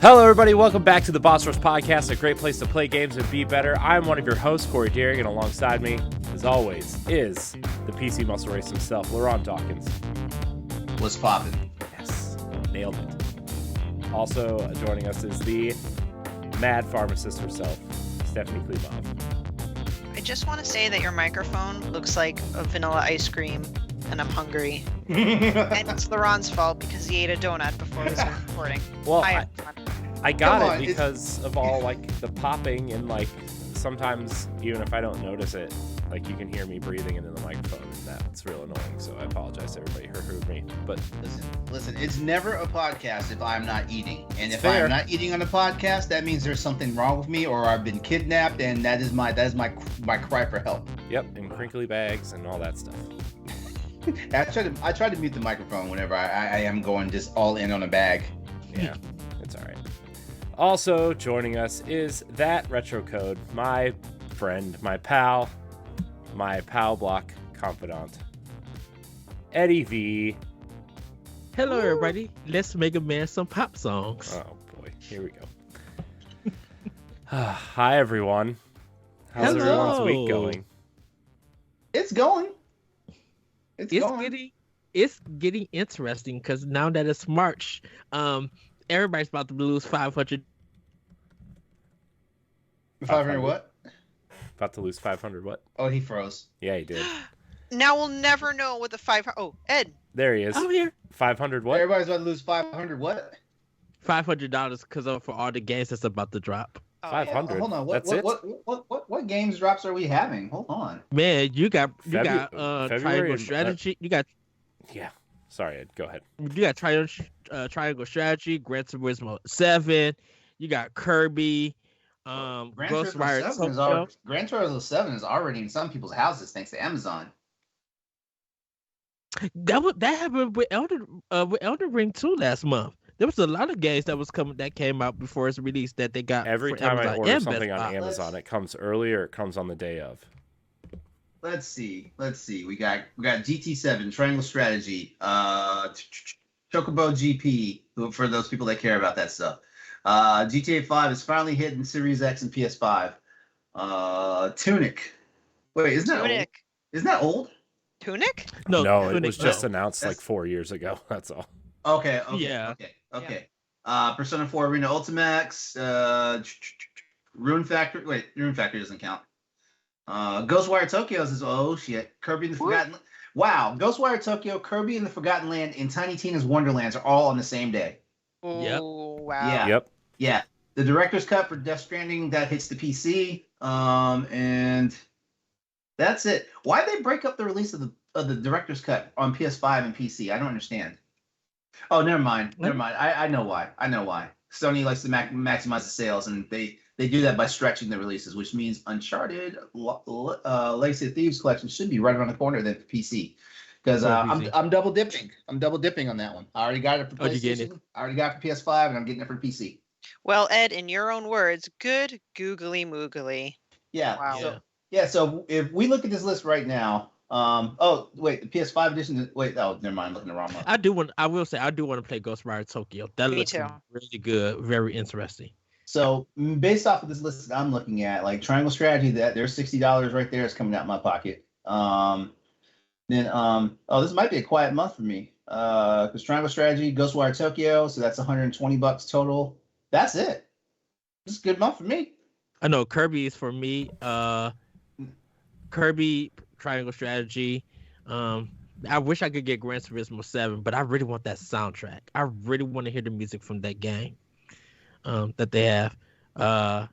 Hello, everybody. Welcome back to the Boss Rush Podcast, a great place to play games and be better. I'm one of your hosts, Corey Dirrig, and alongside me, as always, is the PC muscle race himself, LeRon Dawkins. What's poppin'? Yes, nailed it. Also joining us is the mad pharmacist herself, Stephanie Klimov. I just want to say that your microphone looks like a vanilla ice cream, and I'm hungry. And it's LeRon's fault because he ate a donut before we started recording. Well, I got Come on, it because of all the popping and sometimes even if I don't notice it, you can hear me breathing into the microphone, and that's real annoying. So I apologize to everybody who heard me. But listen, it's never a podcast if I'm not eating, and if fair. I'm not eating on a podcast, that means there's something wrong with me, or I've been kidnapped, and that is my cry for help. Yep, and crinkly bags and all that stuff. I try to mute the microphone whenever I am going just all in on a bag. Yeah, it's all right. Also joining us is that Retro Code, my friend, my pal block confidant, Eddie V. Hello, everybody. Let's make a man some pop songs. Oh boy, here we go. Hi, everyone. How's everyone's week going? It's going. It's getting interesting because now that it's March, everybody's about to lose 500. 500 what? About to lose 500 what? Oh, he froze. Yeah, he did. Now we'll never know what the 500. Oh, Ed. There he is. I'm here. 500 what? Everybody's about to lose 500 what? $500 because for all the games that's about to drop. 500. Hold on. That's it? What games drops are we having? Hold on. Man, you got February Triangle Strategy. You got Sorry, Ed. Go ahead. You got Triangle Strategy, Gran Turismo 7. You got Kirby. Gran Ghostwire Turismo 7 is already in some people's houses thanks to Amazon. That happened with Elden Ring 2 last month. There was a lot of games that came out before its release that they got. Every for time Amazon I order and something Best on Buy. Amazon, it comes early or it comes on the day of. Let's see. We got GT7, Triangle Strategy, Chocobo GP, for those people that care about that stuff. GTA 5 is finally hitting Series X and PS5. Tunic. Wait, isn't that old? Isn't that old? Tunic? No, Tunic, it was just no. announced 4 years ago. That's all. Okay. Yeah. Okay. Persona 4 Arena Ultimax, Rune Factory. Wait, Rune Factory doesn't count. Ghostwire Tokyo says, oh shit, Kirby and the Forgotten. Wow, Ghostwire Tokyo, Kirby and the Forgotten Land, and Tiny Tina's Wonderlands are all on the same day. Yep. Oh, wow. Yeah. Yep. Yeah. The director's cut for Death Stranding that hits the PC, and that's it. Why'd they break up the release of the director's cut on PS5 and PC? I don't understand. Oh, never mind. I know why. Sony likes to maximize the sales, and they do that by stretching the releases, which means Uncharted Legacy of Thieves collection should be right around the corner than for PC. Because I'm double dipping. I'm double dipping on that one. I already got it for PlayStation. I already got it for PS5, and I'm getting it for PC. Well, Ed, in your own words, good googly moogly. Yeah. Wow. So if we look at this list right now, oh wait, the PS5 edition. Wait, oh never mind, I'm looking the wrong one. I will say I do want to play Ghostwire Tokyo. That Me looks too. really good, very interesting. So based off of this list that I'm looking at, Triangle Strategy, that there's $60 right there is coming out of my pocket. This might be a quiet month for me. Because Triangle Strategy, Ghostwire Tokyo, so that's $120 total. That's it. This is a good month for me. I know Kirby is for me. Kirby, Triangle Strategy. I wish I could get Gran Turismo 7, but I really want that soundtrack. I really want to hear the music from that game that they have. And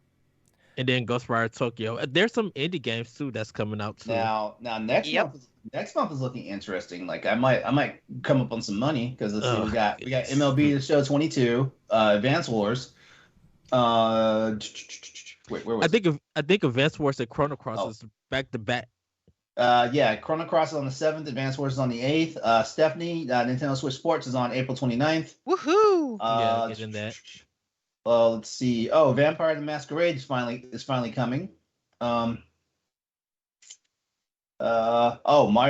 then Ghostwire Tokyo. There's some indie games too that's coming out too. Now next month is looking interesting. I might come up on some money because let's see, we got MLB The Show 22, Advance Wars. Wait, where was I think Advance Wars and Chrono Cross is back to back. Chrono Cross is on the 7th, Advance Wars is on the 8th. Stephanie, Nintendo Switch Sports is on April 29th. Woohoo! Get in that. Let's see. Oh, Vampire the Masquerade is finally coming. Mario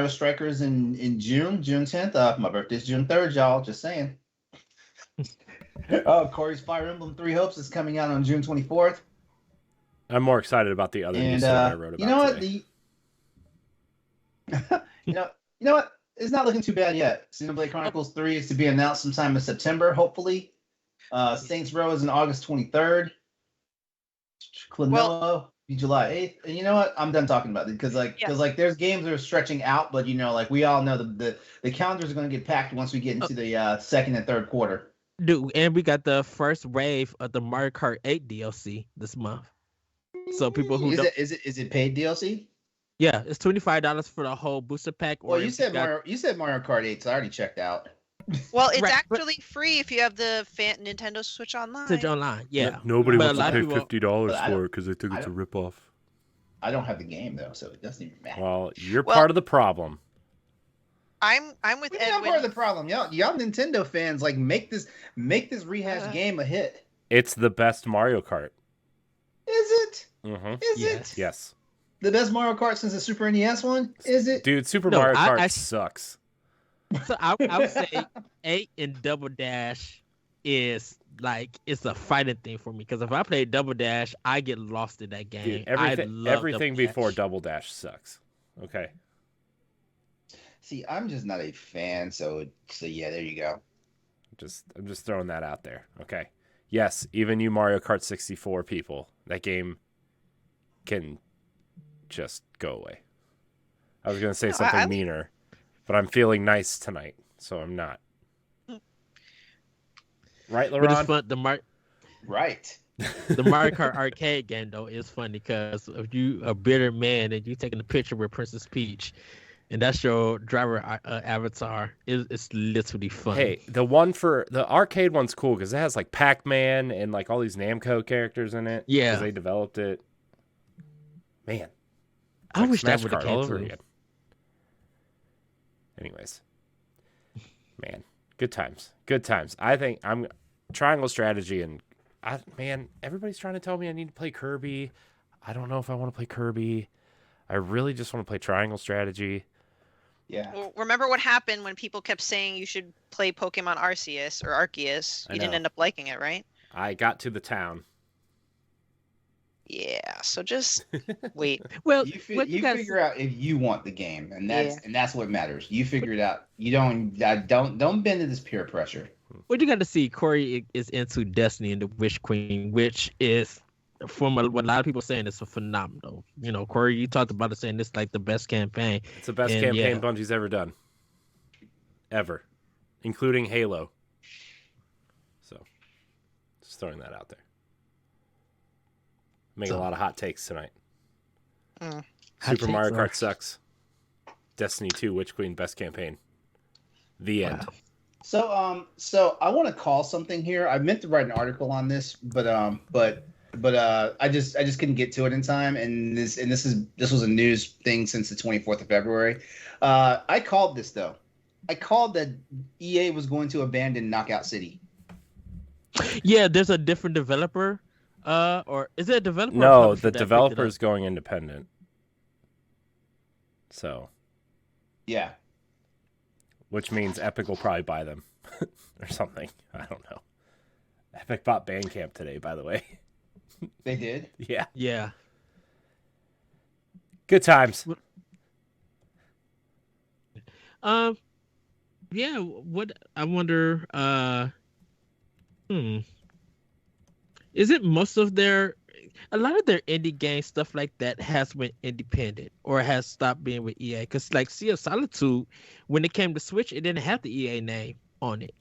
Strikers in June 10th. My birthday's June 3rd, y'all. Just saying. Oh, Corey's Fire Emblem Three Hopes is coming out on June 24th. I'm more excited about the other And news that I wrote about you know what? today. You know what? It's not looking too bad yet. Xenoblade Chronicles 3 is to be announced sometime in September, hopefully. Saints Row is on August 23rd. Klimov be July 8th. And you know what? I'm done talking about it because there's games that are stretching out, but we all know the calendars are going to get packed once we get into the second and third quarter. Dude, and we got the first wave of the Mario Kart 8 DLC this month. So people who is it paid DLC? Yeah, it's $25 for the whole booster pack. Well, you said Mario Kart 8, so I already checked out. Well, it's actually free if you have the Nintendo Switch Online. Switch Online, yeah. Nobody wants to pay $50 for it because they think it's a ripoff. I don't have the game though, so it doesn't even matter. Well, you're part of the problem. I'm with Edwin. I'm part of the problem. Y'all Nintendo fans, make this rehash game a hit. It's the best Mario Kart. Is it? Mm-hmm. Is it? Yes. The best Mario Kart since the Super NES one? Is it? Dude, Mario Kart sucks. So I would say 8 and Double Dash is it's a fighting thing for me because if I play Double Dash, I get lost in that game. Dude, everything before Double Dash sucks. Okay. See, I'm just not a fan, so yeah, there you go. I'm just throwing that out there. Okay. Yes, even you Mario Kart 64 people, that game can just go away. I was going to say something meaner, but I'm feeling nice tonight, so I'm not. Right, LeRon? But it's fun. Right. The Mario Kart arcade game, though, is funny because if you a bitter man and you taking a picture with Princess Peach, and that's your driver avatar, it's literally funny. Hey, the arcade one's cool because it has Pac-Man and all these Namco characters in it. Yeah. Because they developed it. Man. I wish Smash that would have all came over through. again. Anyways. Man, good times. Good times. I think I'm triangle strategy and everybody's trying to tell me I need to play Kirby. I don't know if I want to play Kirby. I really just want to play triangle strategy. Yeah. Well, remember what happened when people kept saying you should play Pokemon Arceus or Arceus? You didn't end up liking it, right? I got to the town. Yeah, so just wait. Well, you figure out if you want the game, and that's what matters. You figure it out. You don't bend to this peer pressure. What you got to see, Corey is into Destiny and the Witch Queen, which is from what a lot of people are saying, it's a phenomenal. Corey, you talked about it saying it's the best campaign. It's the best campaign Bungie's ever done, ever, including Halo. So, just throwing that out there. Making a lot of hot takes tonight. Super Mario Kart sucks. Destiny 2, Witch Queen, best campaign. The end. So I want to call something here. I meant to write an article on this, but I just couldn't get to it in time. And this was a news thing since the 24th of February. I called this though. I called that EA was going to abandon Knockout City. Yeah, there's a different developer. Or is it a developer? No, the developer is going independent. So. Yeah. Which means Epic will probably buy them or something. I don't know. Epic bought Bandcamp today, by the way. They did? Yeah. Yeah. Good times. Yeah, what I wonder is it most of a lot of their indie game stuff like that has went independent or has stopped being with EA? Because Sea of Solitude, when it came to Switch, it didn't have the EA name on it.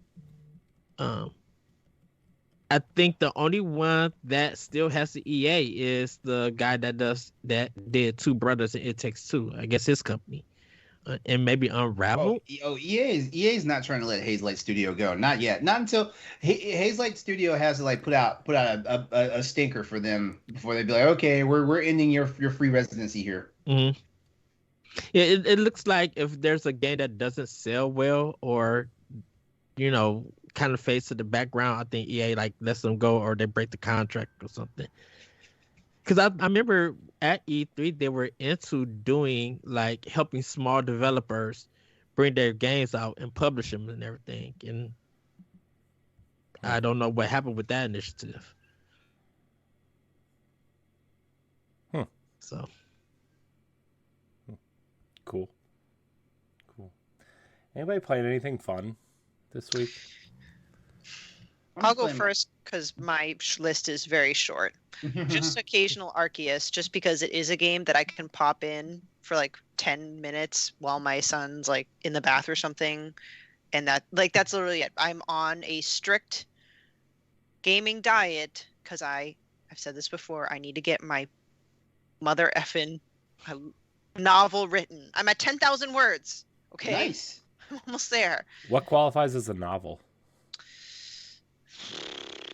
I think the only one that still has the EA is the guy that did Two Brothers and It Takes Two. I guess his company. And maybe Unravel. EA is not trying to let Hazelight Studio go. Not yet. Not until Hazelight Studio has to put out a stinker for them before they be like, okay, we're ending your free residency here. Mm-hmm. Yeah, it looks like if there's a game that doesn't sell well or kind of fades to the background, I think EA lets them go or they break the contract or something. Because I remember at E3 they were into doing helping small developers bring their games out and publish them and everything. And I don't know what happened with that initiative. So Cool. Anybody playing anything fun this week? I'll go first because my list is very short. Just occasional Arceus, just because it is a game that I can pop in for like 10 minutes while my son's like in the bath or something. And that's literally it. I'm on a strict gaming diet because I've said this before. I need to get my mother effing novel written. I'm at 10,000 words. Okay. Nice. I'm almost there. What qualifies as a novel?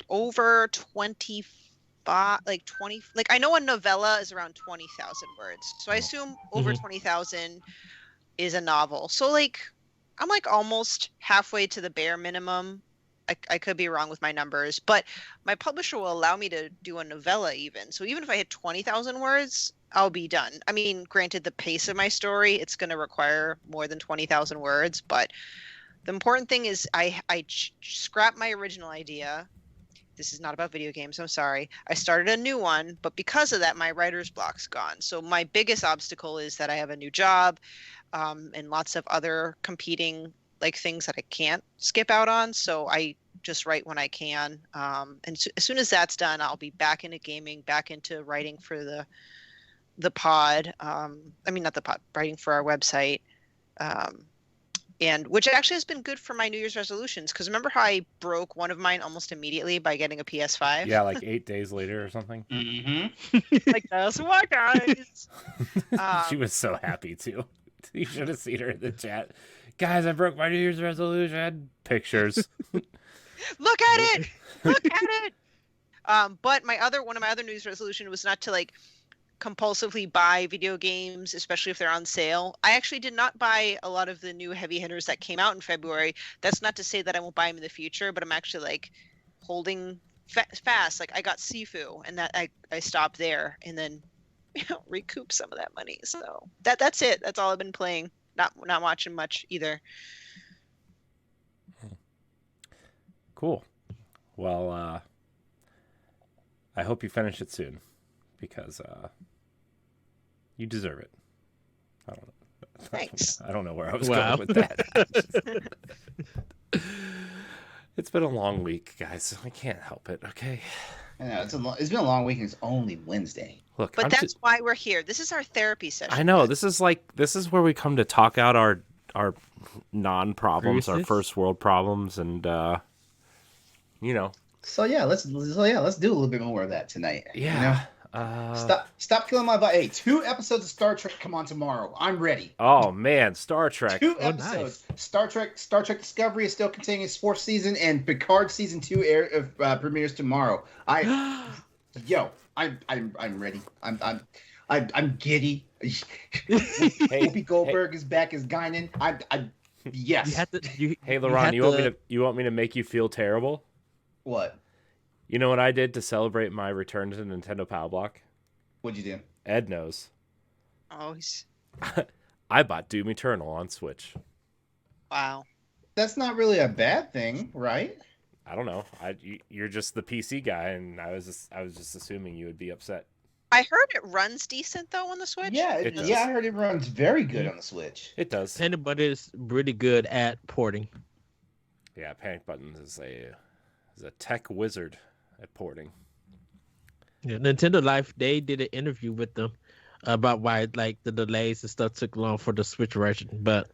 Over 25, like 20. Like I know a novella is around 20,000 words. So I assume over 20,000 is a novel. So like I'm like almost halfway to the bare minimum. I could be wrong with my numbers, but my publisher will allow me to do a novella even. So even if I hit 20,000 words, I'll be done. I mean, granted, the pace of my story, it's going to require more than 20,000 words, but the important thing is I scrapped my original idea. This is not about video games. I'm sorry. I started a new one, but because of that, my writer's block's gone. So my biggest obstacle is that I have a new job and lots of other competing like things that I can't skip out on. So I just write when I can. And as soon as that's done, I'll be back into gaming, back into writing for the pod. I mean, not the pod, writing for our website. And which actually has been good for my New Year's resolutions. Because remember how I broke one of mine almost immediately by getting a PS5? Yeah, like 8 days later or something. Like, guess what, guys? She was so happy too. You should have seen her in the chat. Guys, I broke my New Year's resolution. Pictures. Look at it. Look at it. But one of my other New Year's resolution was not to like compulsively buy video games, especially if they're on sale. I actually did not buy a lot of the new heavy hitters that came out in February. That's not to say that I won't buy them in the future, but I'm actually like holding fast. Like I got Sifu, and that I stopped there, and then recoup some of that money. So that's it. That's all I've been playing. Not watching much either. Cool. Well, I hope you finish it soon because you deserve it. I don't know. Thanks. I don't know where I was going with that. It's been a long week, guys. I can't help it. Okay. I know it's been a long week and it's only Wednesday. Look, but that's why we're here. This is our therapy session. I know. This is where we come to talk out our non-problems, our first world problems, and you know. So let's do a little bit more of that tonight. Yeah. You know? Stop killing my vibe. Hey, 2 episodes of Star Trek come on tomorrow. I'm ready. Oh man, Star Trek. 2 episodes. Nice. Star Trek Discovery is still continuing its 4th season, and Picard season 2 premieres tomorrow. I'm ready. I'm giddy. Whoopi Goldberg is back as Guinan. Yes. Hey, LeRon, you want me to make you feel terrible? What? You know what I did to celebrate my return to Nintendo Power Block? What'd you do? Ed knows. Oh, I bought Doom Eternal on Switch. Wow. That's not really a bad thing, right? I don't know. You're just the PC guy, and I was just assuming you would be upset. I heard it runs decent though on the Switch. Yeah, I heard it runs very good on the Switch. It does. Panic Button is really good at porting. Yeah, Panic Button is a tech wizard at porting. Yeah, Nintendo Life, they did an interview with them about why like the delays and stuff took long for the Switch version, but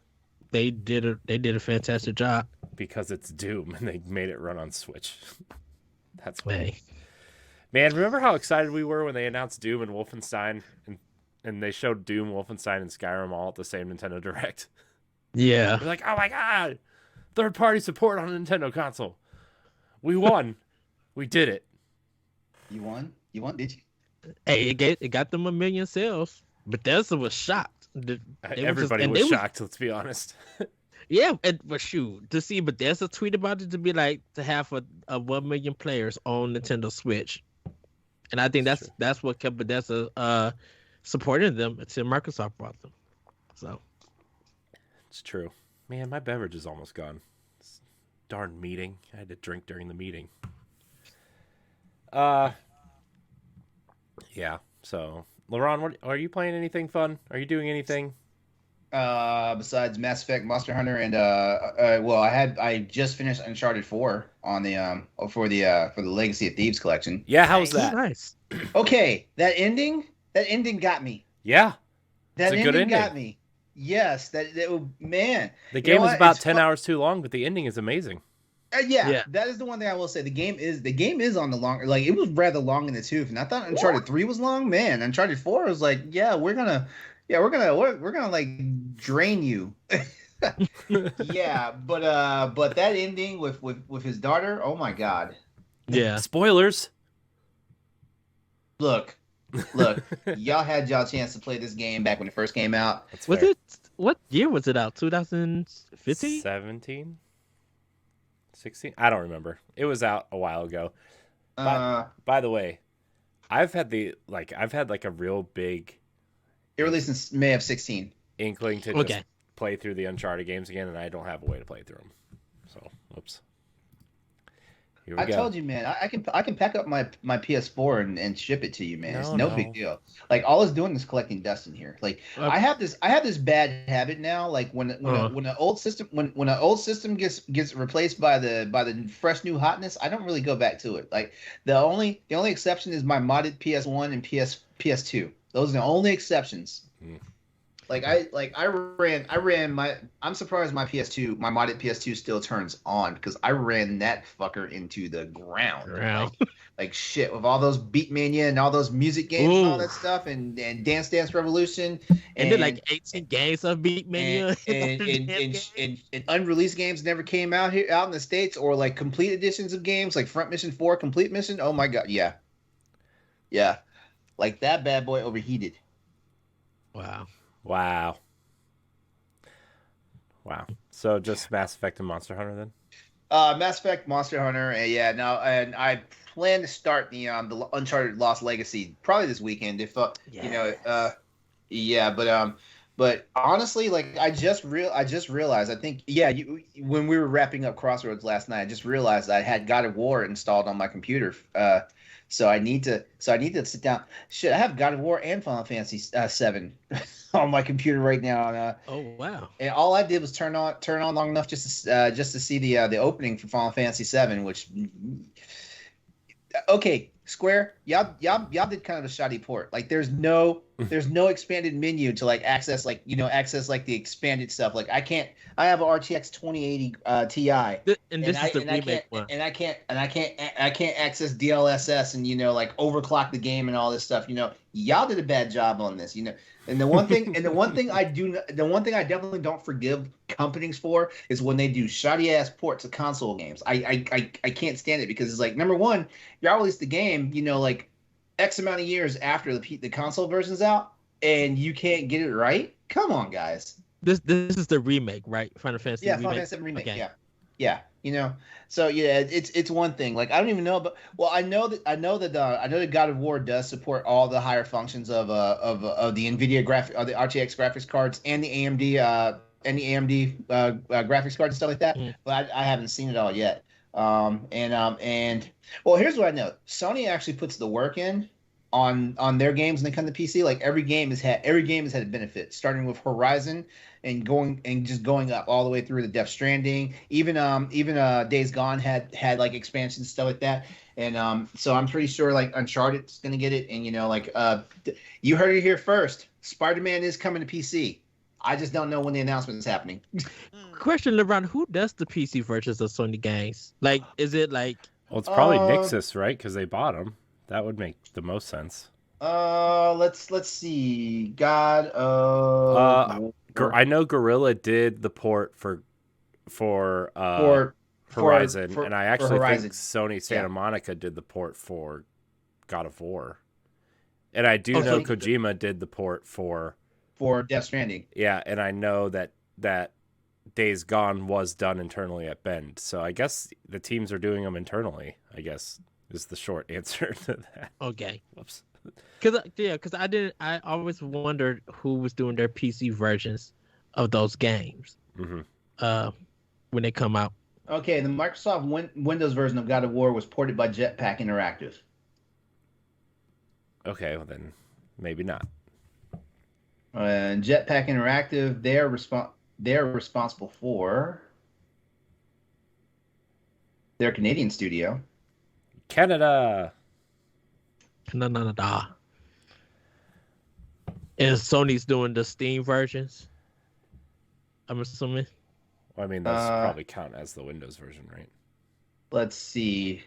they did a fantastic job. Because it's Doom and they made it run on Switch. That's funny. Hey. Man, remember how excited we were when they announced Doom and Wolfenstein and they showed Doom, Wolfenstein, and Skyrim all at the same Nintendo Direct? Yeah. We're like, oh my god! Third-party support on a Nintendo console. We won. We did it. You won? Did you? Hey, it got them 1 million sales. Bethesda was shocked. Everybody was shocked, let's be honest. Yeah, but shoot, to see Bethesda tweet about it, to be like to have a 1 million players on Nintendo Switch, and I think that's what kept Bethesda supporting them until Microsoft brought them. So it's true. Man, my beverage is almost gone. darn meeting. I had to drink during the meeting. Yeah. So, LeRon, are you playing anything fun? Are you doing anything? Besides Mass Effect, Monster Hunter, and I just finished Uncharted 4 on the for the Legacy of Thieves collection. Yeah, how was Nice. that? Nice. Okay, that ending got me. Yeah, That it's a good ending got ending. me. Yes, man. The You game know is what? about It's 10 fu- hours too long, but the ending is amazing. Yeah, Yeah. that is the one thing I will say. The game is on the long, like, it was rather long in the tooth, and I thought Uncharted 3 was long. Man, Uncharted 4 was like, we're gonna like drain you. Yeah, but that ending with his daughter, oh my god. Yeah. Spoilers. Look, y'all had y'all chance to play this game back when it first came out. That's Was fair. it? What year was it out? 2015. 17? 16? I don't remember. It was out a while ago. By the way, I've had like a real big It released in May of 16. inkling to Okay. just play through the Uncharted games again, and I don't have a way to play through them. So, oops. Here we I go. told you, man. I can pack up my PS4 and ship it to you, man. It's No, no no. big deal. Like, all it's doing is collecting dust in here. Like, I have this bad habit now. Like, when an old system gets replaced by the fresh new hotness, I don't really go back to it. Like, the only exception is my modded PS1 and PS2. Those are the only exceptions. Mm. I'm surprised my modded PS2 still turns on, because I ran that fucker into the ground. Like shit, with all those Beatmania and all those music games and all that stuff, and Dance Dance Revolution, And then like 18 games of Beatmania and unreleased games never came out in the States, or like complete editions of games like Front Mission 4 Complete Mission. Oh my god, yeah. Like, that bad boy overheated. Wow. So just Mass Effect and Monster Hunter then? Mass Effect, Monster Hunter, and I plan to start the Uncharted Lost Legacy probably this weekend. If but honestly, like, I just realized, I think, when we were wrapping up Crossroads last night, I just realized I had God of War installed on my computer. So I need to sit down. Shit, I have God of War and Final Fantasy 7 on my computer right now. Oh wow! And all I did was turn on long enough just to see the opening for Final Fantasy 7, which, okay, Square, y'all did kind of a shoddy port. Like, there's no expanded menu to access the expanded stuff. Like, I have an RTX 2080 Ti. And this is the remake one. And I can't access DLSS and overclock the game and all this stuff. Y'all did a bad job on this. And the one thing I definitely don't forgive companies for is when they do shoddy ass ports of console games. I can't stand it, because it's like, number one, y'all released the game, like X amount of years after the console version's out, and you can't get it right. Come on, guys. This is the remake, right? Final Fantasy. Yeah, Final Fantasy 7 remake. Okay. Yeah. So it's one thing. Like, I don't even know, but I know that God of War does support all the higher functions of the NVIDIA the RTX graphics cards and the AMD graphics cards and stuff like that. But I haven't seen it all yet. And here's what I know: Sony actually puts the work in on their games when they come to PC. Like, every game has had a benefit, starting with Horizon and going up all the way through the Death Stranding. Even Days Gone had like expansions, stuff like that. And so I'm pretty sure like Uncharted's gonna get it. And you heard it here first. Spider-Man is coming to PC. I just don't know when the announcement is happening. Question, LeBron, who does the PC versions of Sony games? Like, is it like? Well, it's probably Nixxes, right? Because they bought them. That would make the most sense. Let's see. God. I know Gorilla did the port for Horizon, and I actually think Sony Santa Monica did the port for God of War, and I do know Kojima did the port for Death Stranding. Yeah, and I know that Days Gone was done internally at Bend, so I guess the teams are doing them internally, I guess, is the short answer to that. Okay. Whoops. Because I always wondered who was doing their PC versions of those games when they come out. Okay, the Microsoft Windows version of God of War was ported by Jetpack Interactive. Okay, well then maybe not. And Jetpack Interactive, they're responsible for their Canadian studio. Canada. Canada. And Sony's doing the Steam versions. I'm assuming. Well, I mean, that's probably count as the Windows version, right? Let's see.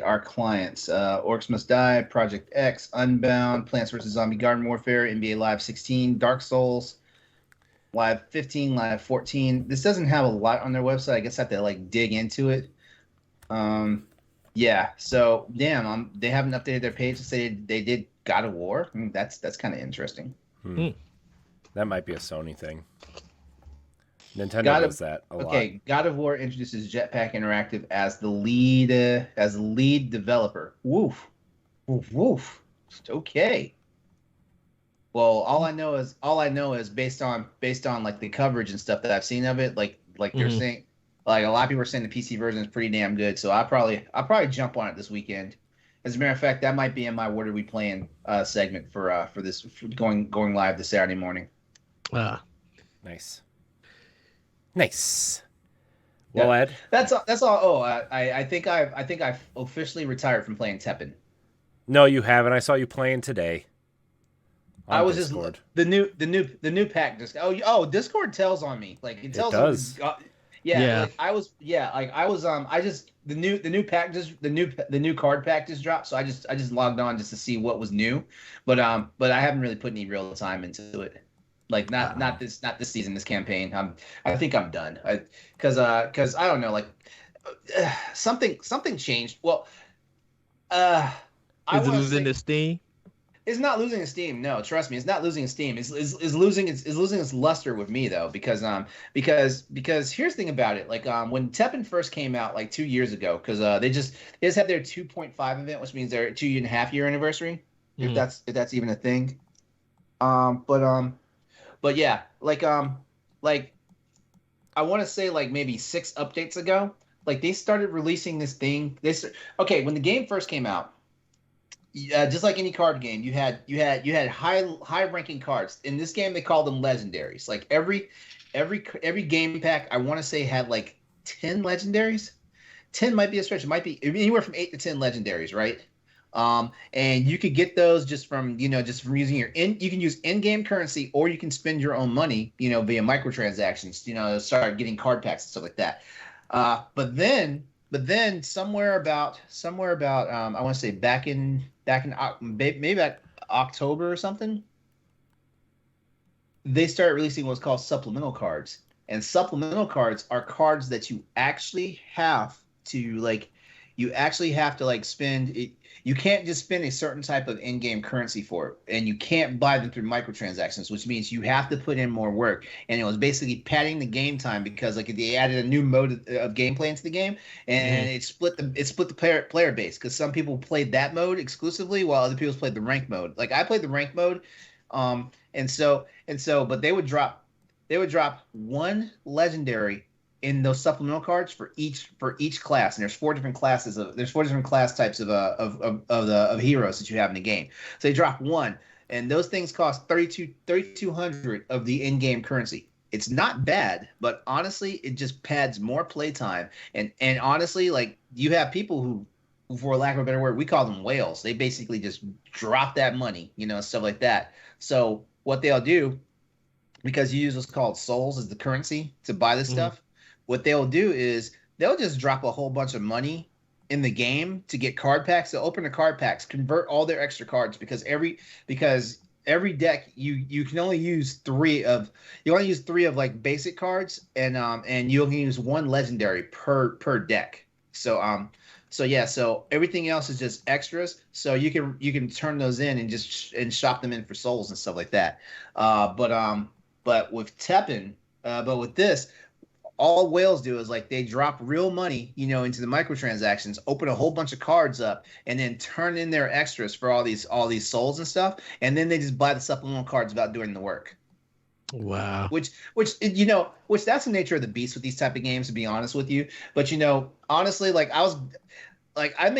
Our clients: Orcs Must Die, Project X, Unbound, Plants vs Zombie Garden Warfare, NBA Live 16, Dark Souls, Live 15, Live 14. This doesn't have a lot on their website. I guess I have to like dig into it. Yeah. So damn, they haven't updated their page to say they did God of War. That's kind of interesting. That might be a Sony thing. Nintendo does that a lot. Okay, God of War introduces Jetpack Interactive as the lead developer. Woof, woof, woof. Okay. Well, all I know is based on like the coverage and stuff that I've seen of it, like they're saying, like a lot of people are saying the PC version is pretty damn good. So I'll probably jump on it this weekend. As a matter of fact, that might be in my "What Are We Playing" segment for this going live this Saturday morning. Nice. Well, Yeah. Ed, That's all. Oh, I think I've officially retired from playing Tekken. no, you haven't. I saw you playing today. I was Discord. just the new pack. Just Discord tells on me. Like it tells. It does. Yeah. Like I was the new pack just the new card pack just dropped. So I just logged on just to see what was new, but I haven't really put any real time into it. Like not this season, this campaign. I think I'm done. Because I don't know, like something changed. Well, Is it losing the Steam? It's not losing its steam. No, trust me, it's not losing its steam. It's losing its luster with me though, because here's the thing about it. Like when Tekken first came out like 2 years ago, because they just had their 2.5 event, which means their 2.5 year anniversary, if that's even a thing. But yeah, like I want to say like maybe 6 updates ago, like they started releasing this thing. Okay, when the game first came out, just like any card game, you had high ranking cards. In this game, they call them legendaries. Like every game pack, I want to say had like 10 legendaries. 10 might be a stretch. It might be anywhere from 8 to 10 legendaries, right? And you could get those just from using you can use in-game currency, or you can spend your own money, via microtransactions, to start getting card packs and stuff like that. But then somewhere about I want to say back in maybe about October or something, they started releasing what's called supplemental cards. And supplemental cards are cards that you actually have to spend it. You can't just spend a certain type of in-game currency for it, and you can't buy them through microtransactions, which means you have to put in more work. And it was basically padding the game time, because like they added a new mode of gameplay into the game, and it split the player base, because some people played that mode exclusively while other people played the rank mode. Like I played the rank mode, but they would drop one legendary in those supplemental cards for each class, and there's 4 different class types of heroes that you have in the game. So they drop one, and those things cost 3,200 of the in-game currency. It's not bad, but honestly, it just pads more playtime. And honestly, like you have people who, for lack of a better word, we call them whales. They basically just drop that money, stuff like that. So what they'll do, because you use what's called souls as the currency to buy this stuff, what they'll do is they'll just drop a whole bunch of money in the game to get card packs. They'll open the card packs, convert all their extra cards, because every deck you can only use 3 of like basic cards, and you only use 1 legendary per deck. So everything else is just extras. So you can turn those in and shop them in for souls and stuff like that. But with Tekken, with this, all whales do is like they drop real money, into the microtransactions, open a whole bunch of cards up, and then turn in their extras for all these souls and stuff, and then they just buy the supplemental cards without doing the work. Wow. Which which that's the nature of the beast with these type of games, to be honest with you. But honestly, like I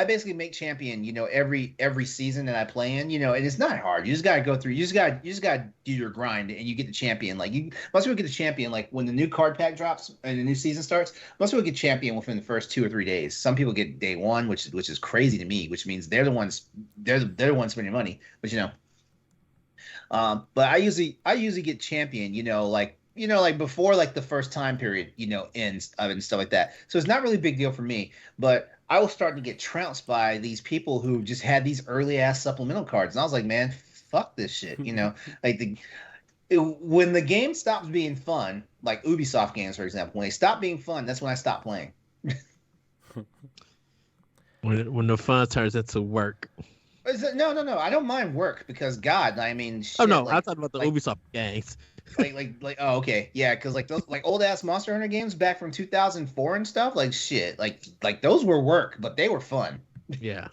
basically make champion, every season that I play in, and it's not hard. You just gotta go through. You just gotta do your grind, and you get the champion. Like most people get the champion like when the new card pack drops and the new season starts. Most people get champion within the first 2 or 3 days. Some people get day one, which is crazy to me. Which means they're the ones spending money. But but I usually get champion, like before like the first time period, ends and stuff like that. So it's not really a big deal for me. But I was starting to get trounced by these people who just had these early ass supplemental cards, and I was like, man, fuck this shit, like when the game stops being fun, like Ubisoft games, for example, when they stop being fun, that's when I stop playing. When the fun turns into work. No. I don't mind work because God, I mean, shit, Oh no, like, I'm talking about the Ubisoft games. Oh, okay, yeah, because like those like old ass Monster Hunter games back from 2004 and stuff, like shit, like those were work, but they were fun. Yeah.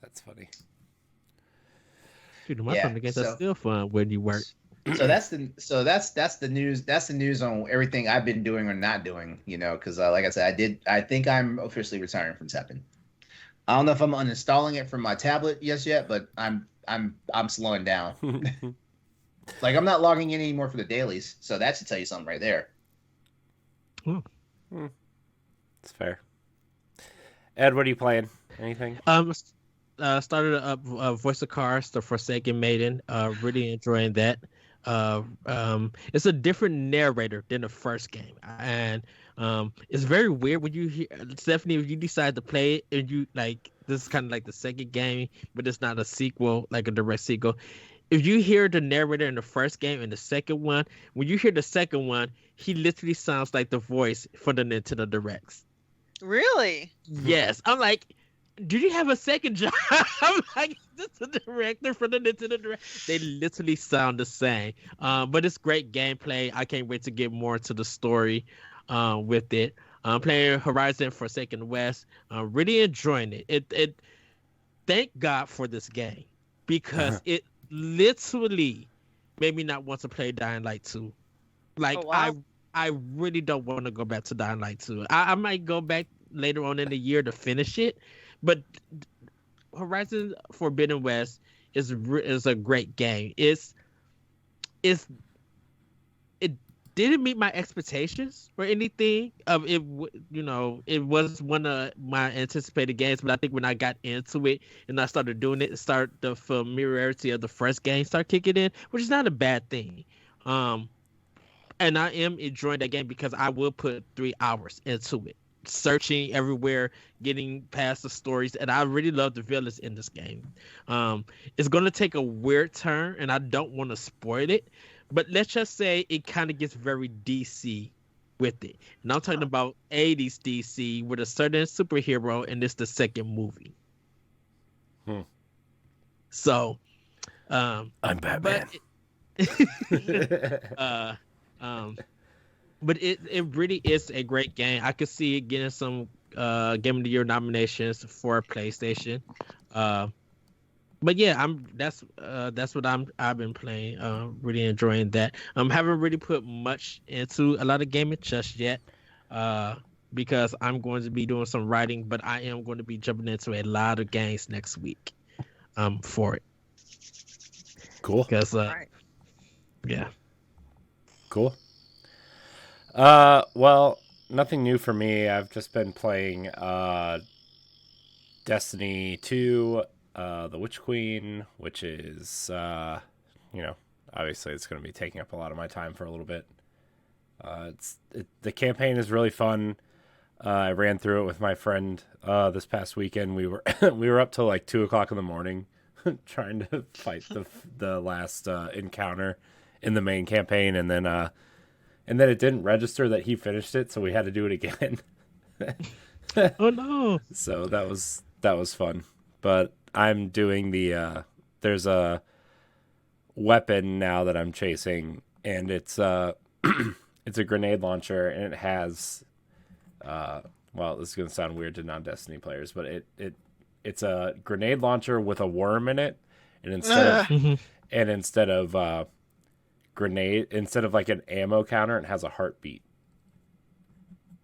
That's funny. Dude, my fun games are still fun when you work. So that's the news. That's the news on everything I've been doing or not doing. Because like I said, I think I'm officially retiring from Tekken. I don't know if I'm uninstalling it from my tablet yet, but I'm slowing down. Like I'm not logging in anymore for the dailies, so that should tell you something right there. It's fair. Ed, what are you playing? Anything? Started up Voice of Cards, The Forsaken Maiden. Really enjoying that. It's a different narrator than the first game, and it's very weird when you hear Stephanie. If you decide to play it, and you like this is kind of like the second game, but it's not a sequel, like a direct sequel. If you hear the narrator in the first game and the second one, when you hear the second one, he literally sounds like the voice for the Nintendo Directs. Really? Yes. I'm like, did you have a second job? I'm like, this is the director for the Nintendo Direct. They literally sound the same. But it's great gameplay. I can't wait to get more into the story with it. Playing Horizon Forsaken West. Really enjoying it. It thank God for this game because it literally made me not want to play Dying Light 2. Like, oh, wow. I really don't want to go back to Dying Light 2. I might go back later on in the year to finish it, but Horizon Forbidden West is a great game. It didn't meet my expectations or anything. It was one of my anticipated games, but I think when I got into it and I started doing it, the familiarity of the first game start kicking in, which is not a bad thing. And I am enjoying that game because I will put 3 hours into it, searching everywhere, getting past the stories, and I really love the villains in this game. It's going to take a weird turn, and I don't want to spoil it, but let's just say it kind of gets very DC with it. And I'm talking about 80s DC with a certain superhero, and it's the second movie. So, I'm Batman. But it really is a great game. I could see it getting some Game of the Year nominations for PlayStation. But yeah, that's what I've been playing. Really enjoying that. Haven't really put much into a lot of gaming just yet. Because I'm going to be doing some writing, but I am going to be jumping into a lot of games next week. For it. Cool. Because Right. yeah. Cool. Well, nothing new for me. I've just been playing Destiny 2, The Witch Queen, which is obviously it's going to be taking up a lot of my time for a little bit. The campaign is really fun. I ran through it with my friend this past weekend. We were up till like 2:00 in the morning trying to fight the last encounter in the main campaign, and then it didn't register that he finished it, so we had to do it again. Oh no! So that was fun. But I'm doing there's a weapon now that I'm chasing, and it's it's a grenade launcher, and it has well, this is gonna sound weird to non-Destiny players, but it's a grenade launcher with a worm in it, and instead of grenade, instead of like an ammo counter, it has a heartbeat.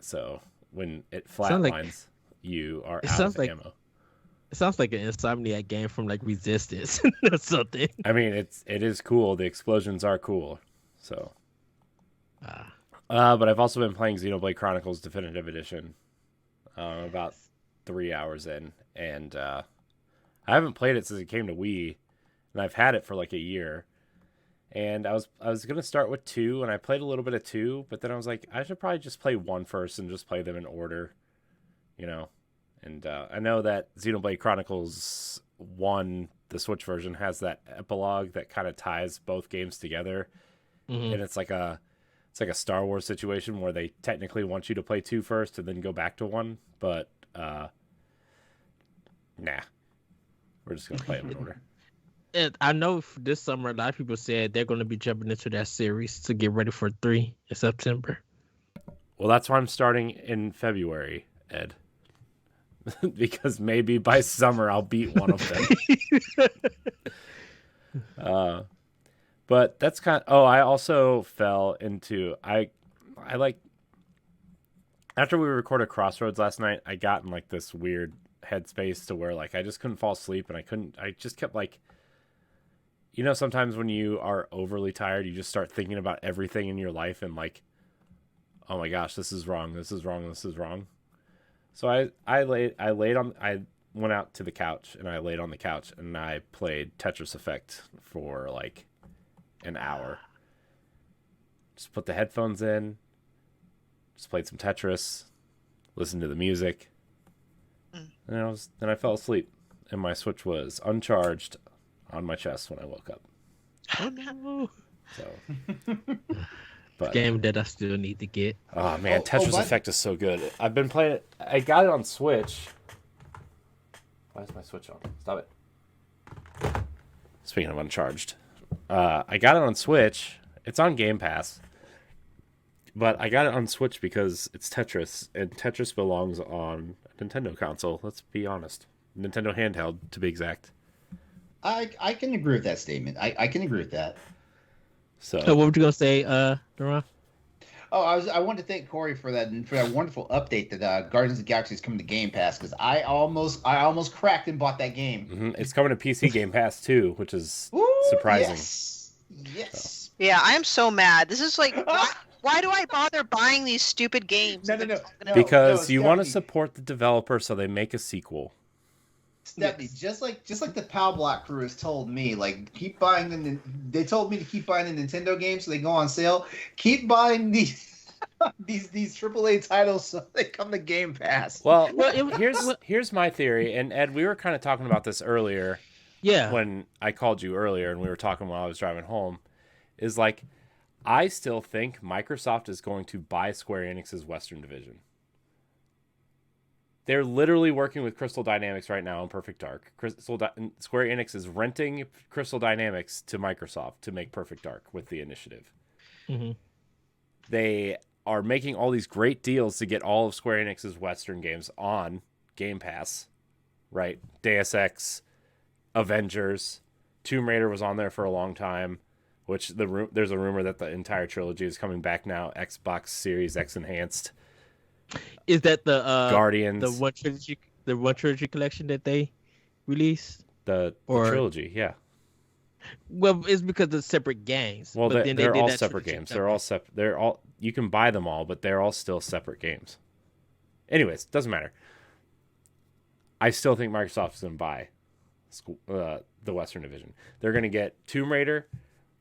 So when it flatlines, you are out of ammo. It sounds like an Insomniac game from like Resistance or something. I mean, it is cool. The explosions are cool. So. But I've also been playing Xenoblade Chronicles Definitive Edition. About 3 hours in, and I haven't played it since it came to Wii, and I've had it for like a year. And I was gonna start with 2, and I played a little bit of 2, but then I was like, I should probably just play 1 first and just play them in order, you know. And I know that Xenoblade Chronicles 1, the Switch version, has that epilogue that kind of ties both games together, and it's like a Star Wars situation where they technically want you to play 2 first and then go back to 1, but nah, we're just gonna play them in order. And I know this summer a lot of people said they're going to be jumping into that series to get ready for 3 in September. Well, that's why I'm starting in February, Ed. Because maybe by summer I'll beat one of them. But that's kind of... Oh, I also fell into... I like... After we recorded Crossroads last night, I got in like this weird headspace to where like I just couldn't fall asleep, and I just kept like... You know, sometimes when you are overly tired, you just start thinking about everything in your life and like, oh my gosh, this is wrong, this is wrong, this is wrong. So I went out to the couch and I laid on the couch and I played Tetris Effect for like an hour. Just put the headphones in, just played some Tetris, listened to the music, and then I fell asleep. And my Switch was uncharged on my chest when I woke up. Oh no! So, but game that I still need to get. Oh man, Tetris Effect is so good. I've been playing it. I got it on Switch. Why is my Switch on? Stop it. Speaking of uncharged, I got it on Switch. It's on Game Pass, but I got it on Switch because it's Tetris, and Tetris belongs on a Nintendo console. Let's be honest, Nintendo handheld to be exact. I can agree with that statement. I can agree with that. So what were you gonna say, LeRon? Oh, I wanted to thank Corey for that wonderful update that Guardians of the Galaxy is coming to Game Pass, because I almost cracked and bought that game. Mm-hmm. It's coming to PC Game Pass too, which is surprising. Yes. So. Yeah, I am so mad. This is like why do I bother buying these stupid games? No. Because you want to support the developer, so they make a sequel. Stephanie, just like the PAL Block crew has told me, like, keep buying they told me to keep buying the Nintendo games so they go on sale. Keep buying these AAA titles so they come to Game Pass. Well, here's my theory, and Ed, we were kind of talking about this earlier. Yeah. When I called you earlier and we were talking while I was driving home, is like, I still think Microsoft is going to buy Square Enix's Western division. They're literally working with Crystal Dynamics right now on Perfect Dark. Square Enix is renting Crystal Dynamics to Microsoft to make Perfect Dark with the initiative. Mm-hmm. They are making all these great deals to get all of Square Enix's Western games on Game Pass, right? Deus Ex, Avengers, Tomb Raider was on there for a long time, which there's a rumor that the entire trilogy is coming back now, Xbox Series X Enhanced. Is that the Guardians, the one trilogy collection that they released? The trilogy, yeah. Well, it's because of separate games. Well, but they're all separate games. They're all you can buy them all, but they're all still separate games. Anyways, doesn't matter. I still think Microsoft's going to buy the Western Division. They're going to get Tomb Raider,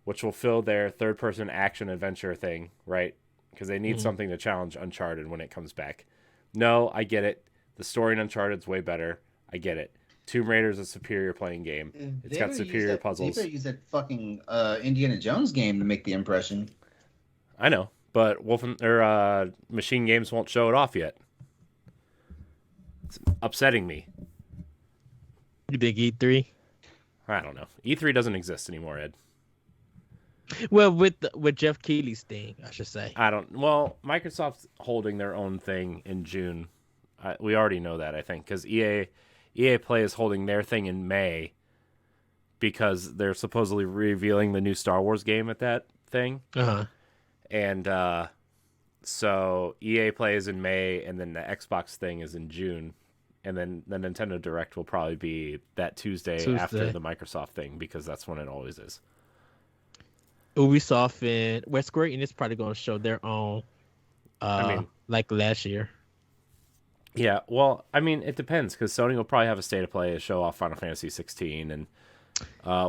which will fill their third-person action adventure thing, right? Because they need something to challenge Uncharted when it comes back. No, I get it. The story in Uncharted's way better. I get it. Tomb Raider is a superior playing game. It's got superior puzzles. They better use that fucking Indiana Jones game to make the impression. I know, but Machine Games won't show it off yet. It's upsetting me. You think E3? I don't know. E3 doesn't exist anymore, Ed. Well, with Jeff Keighley's thing, I should say. Well, Microsoft's holding their own thing in June. We already know that, I think, because EA Play is holding their thing in May because they're supposedly revealing the new Star Wars game at that thing. Uh-huh. And so EA Play is in May, and then the Xbox thing is in June. And then the Nintendo Direct will probably be that Tuesday after the Microsoft thing, because that's when it always is. Ubisoft and Square Enix probably going to show their own, like last year. Yeah, well, I mean, it depends, because Sony will probably have a State of Play to show off Final Fantasy 16, and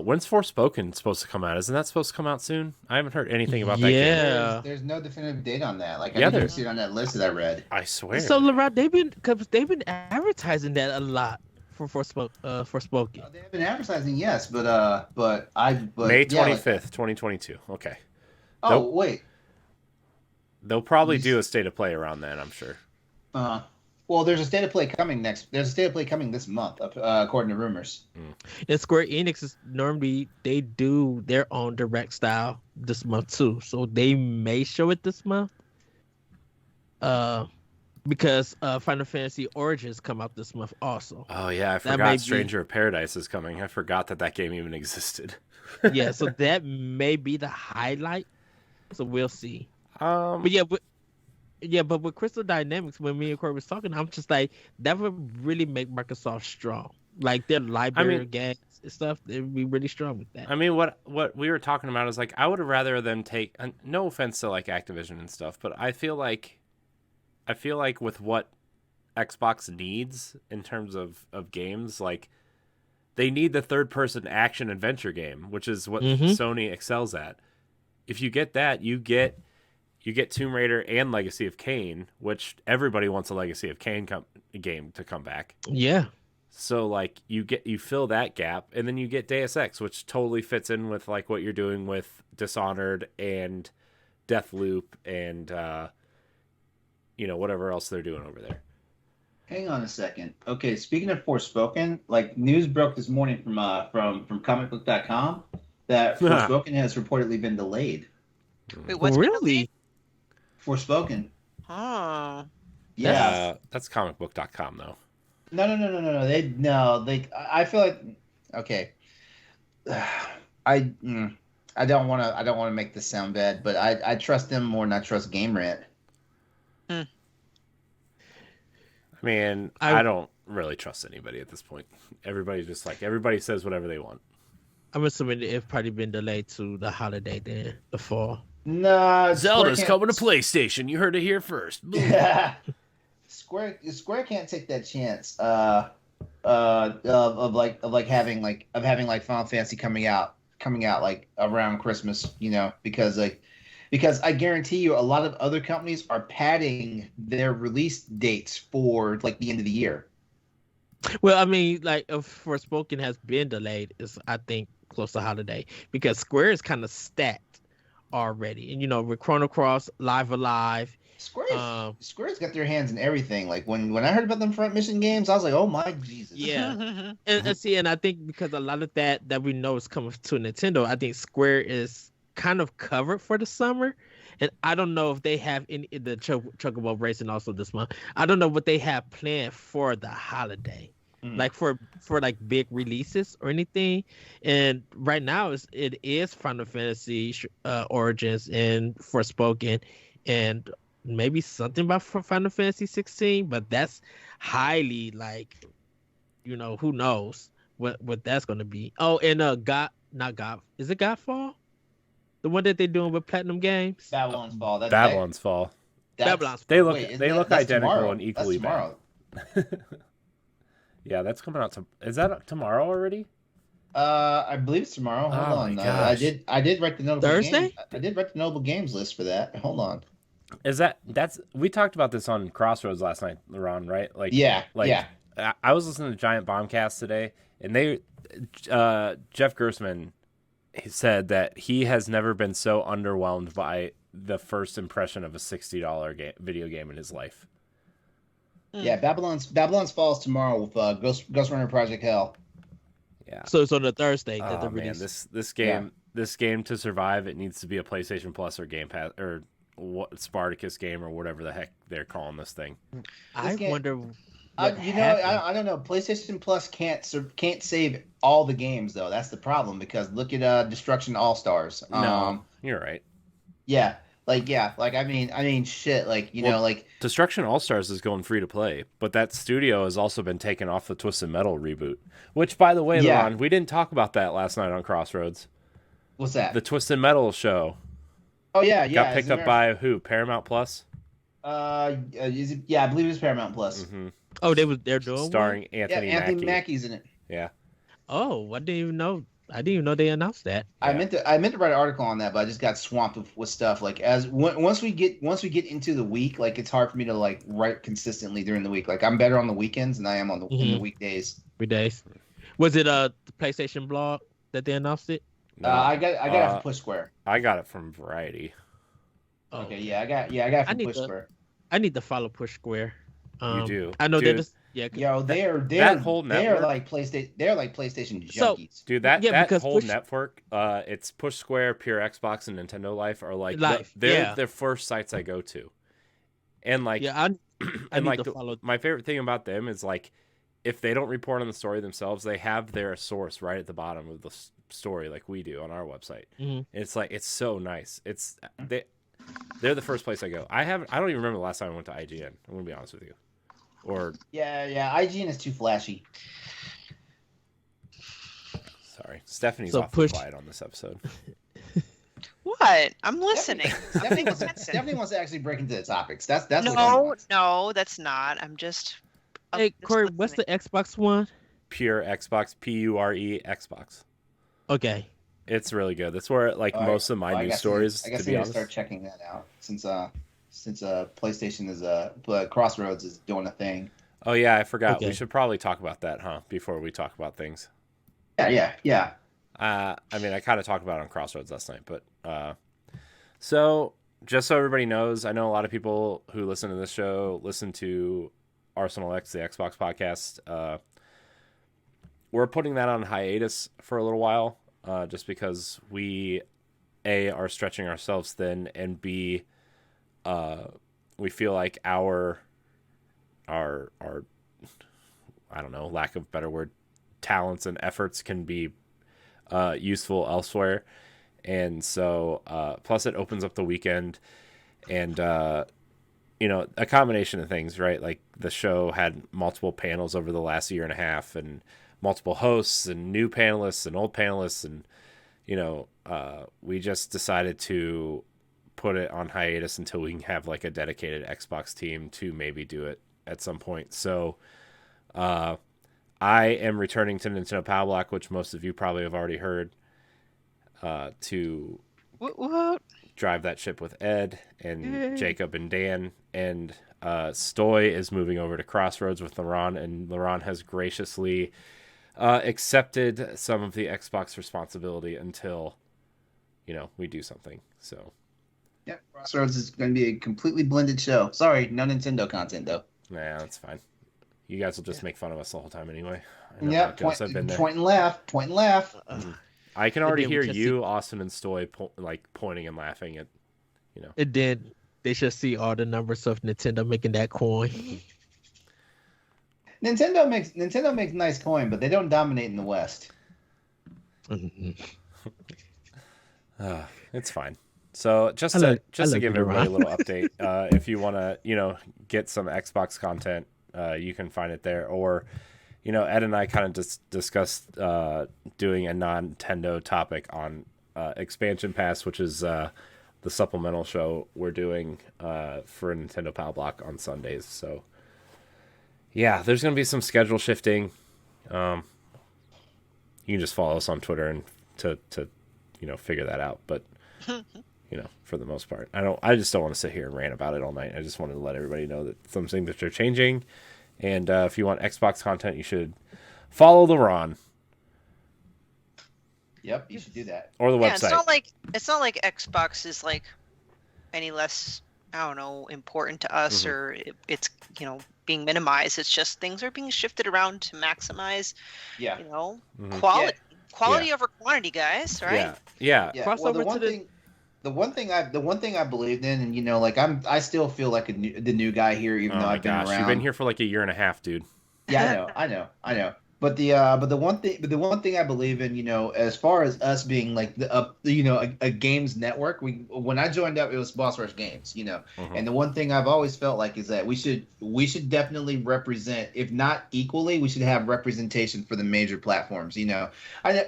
when's Forspoken supposed to come out? Isn't that supposed to come out soon? I haven't heard anything about that game. Yeah. There's no definitive date on that. Like, I didn't even see it on that list that I read. I swear. So, LeRon, they've been advertising that a lot for Forspoken. They've been advertising, yes, but May 25th, 2022. Okay. Oh, wait. They'll probably do a State of Play around then, I'm sure. Well, there's a State of Play coming There's a State of Play coming this month, according to rumors. And Square Enix is normally they do their own direct style this month too, so they may show it this month. Because Final Fantasy Origins come out this month also. Oh yeah, I forgot Stranger of Paradise is coming. I forgot that game even existed. Yeah, so that may be the highlight. So we'll see. But with Crystal Dynamics, when me and Corey was talking, I'm just like, that would really make Microsoft strong. Like their library of games and stuff, they'd be really strong with that. I mean, what we were talking about is like, I would have rather them take. No offense to like Activision and stuff, but I feel like with what Xbox needs in terms of games, like they need the third-person action adventure game, which is what Sony excels at. If you get that, you get Tomb Raider and Legacy of Kain, which everybody wants a Legacy of Kain game to come back. Yeah. So like you fill that gap, and then you get Deus Ex, which totally fits in with like what you're doing with Dishonored and Deathloop and whatever else they're doing over there. Hang on a second. Okay, speaking of Forspoken, like news broke this morning from comicbook.com that Forspoken has reportedly been delayed. Wait, what's really? Forspoken. Oh. Yeah. That's comicbook.com though. No. I feel like okay. I don't want to make this sound bad, but I trust them more than I trust Game Rant. I mean, I don't really trust anybody at this point. Everybody says whatever they want. I'm assuming it's probably been delayed to the holiday then, the fall. Nah, Zelda's coming to PlayStation. You heard it here first. Yeah. Square can't take that chance of having Final Fantasy coming out like around Christmas, because I guarantee you a lot of other companies are padding their release dates for like the end of the year. Well, I mean, like Forspoken has been delayed, is I think close to holiday, because Square is kind of stacked already, and with Chrono Cross, Live Alive. Square's got their hands in everything. Like when I heard about them front mission games, I was like, oh my Jesus. Yeah. and I think because a lot of that we know is coming to Nintendo, I think Square is kind of covered for the summer. And I don't know if they have the Chocobo Racing also this month. I don't know what they have planned for the holiday, like for like big releases or anything. And right now it is Final Fantasy Origins and Forspoken, and maybe something about Final Fantasy 16. But that's highly like, who knows what that's going to be. Oh, and is it Godfall? The one that they're doing with Platinum Games? Babylon's Fall. Babylon's Fall. They look identical tomorrow. And equally bad. Yeah, that's coming out. Is that tomorrow already? I believe it's tomorrow. Hold on. I did write the notable Thursday. I did write the notable games list for that. Hold on. We talked about this on Crossroads last night, LeRon, right? I was listening to Giant Bombcast today, and Jeff Gersman, he said that he has never been so underwhelmed by the first impression of a $60 video game in his life. Yeah, Babylon's Fall is tomorrow with Ghost Runner Project Hell. Yeah. So it's on the Thursday that Oh they're man, releasing. this game to survive, it needs to be a PlayStation Plus or Game Pass or what Spartacus game or whatever the heck they're calling this thing. I wonder. I don't know. PlayStation Plus can't save all the games though. That's the problem, because look at Destruction All Stars. No, you're right. Yeah, like I mean, shit, like Well, like Destruction All Stars is going free to play, but that studio has also been taken off the Twisted Metal reboot. Which, by the way, yeah. LeRon, we didn't talk about that last night on Crossroads. What's that? The Twisted Metal show Oh yeah, got picked up by who? Paramount Plus. Is it, yeah, I believe it's Paramount Plus. Mm-hmm. Oh, they're doing Starring one? Anthony Yeah, Anthony Mackie. Mackie's in it. Yeah. Oh, I didn't even know. I didn't even know they announced that. I meant to write an article on that, but I just got swamped with stuff. Like once we get into the week, like it's hard for me to like write consistently during the week. Like I'm better on the weekends than I am on in the weekdays. Weekdays. Was it the PlayStation blog that they announced it? No. I got it from Push Square. I got it from Variety. Oh. Okay, yeah, I got it from Push Square. I need to follow Push Square. You do. I know dude, they're just They're whole they're network- like PlayStation So- junkies. Dude, that because whole Push- network, it's Push Square, Pure Xbox, and Nintendo Life are like Life, they're yeah. the first sites I go to, and like yeah, I and need like to follow. my favorite thing about them is like if they don't report on the story themselves, they have their source right at the bottom of the story, like we do on our website. Mhm. It's like it's so nice. They're the first place I go. I don't even remember the last time I went to IGN. I'm gonna be honest with you. Or Yeah, IGN is too flashy. sorry, Stephanie's So awfully Push- quiet on this episode. What? I'm listening. Stephanie wants to actually break into the topics. That's what he No, wants. no, that's not. I'm just. Hey, just Corey, what's the listening. Xbox one? Pure Xbox, PURE Xbox. Okay. It's really good. That's where like All right. most of my Well, news stories. I guess To we be need to honest, start checking that out since PlayStation is Crossroads is doing a thing. oh yeah, I forgot. Okay. We should probably talk about that, huh? Before we talk about things. Yeah. I mean, I kind of talked about it on Crossroads last night, but so just so everybody knows, I know a lot of people who listen to this show listen to Arsenal X, the Xbox podcast. We're putting that on hiatus for a little while, just because we are stretching ourselves thin, and B, we feel like our I don't know, lack of a better word, talents and efforts can be useful elsewhere. And so plus it opens up the weekend, and a combination of things, right? Like the show had multiple panels over the last year and a half, and multiple hosts and new panelists and old panelists, and we just decided to put it on hiatus until we can have like a dedicated Xbox team to maybe do it at some point. So I am returning to Nintendo Power Block, which most of you probably have already heard, to What? drive that ship with Ed and Jacob and Dan. And Stoy is moving over to Crossroads with LeRon, and LeRon has graciously accepted some of the Xbox responsibility until we do something. So Yeah, Crossroads is going to be a completely blended show. Sorry, no Nintendo content though. nah, that's fine. You guys will just make fun of us the whole time anyway. I know Yeah, how it goes. I've been there. point and laugh. I can already Again, we hear just you, Austin, and Stoy pointing and laughing at And then they should see all the numbers of Nintendo making that coin. Nintendo makes nice coin, but they don't dominate in the West. It's fine. So just I to love give you, everybody a Ron. little update, if you want to get some Xbox content, you can find it there. Or Ed and I kind of discussed doing a non-Nintendo topic on Expansion Pass, which is the supplemental show we're doing for Nintendo Power Block on Sundays. So yeah, there's gonna be some schedule shifting. You can just follow us on Twitter and to figure that out. But for the most part, I just don't want to sit here and rant about it all night. I just wanted to let everybody know that some things that are changing. And if you want Xbox content, you should follow LeRon Yep, you should do that. or the Yeah, website. it's not like Xbox is like any less, I don't know, important to us, or it's being minimized. It's just things are being shifted around to maximize Yeah. quality over quantity, guys. Right? Yeah. Yeah. Cross Well, over to the one thing I believed in, and I still feel like the new guy here, even Oh though my I've been gosh, around. you've been here for like a year and a half, dude. Yeah, I know. But the one thing I believe in, as far as us being like a games network, when I joined up, it was Boss Rush Games, and the one thing I've always felt like is that we should definitely represent, if not equally, we should have representation for the major platforms. I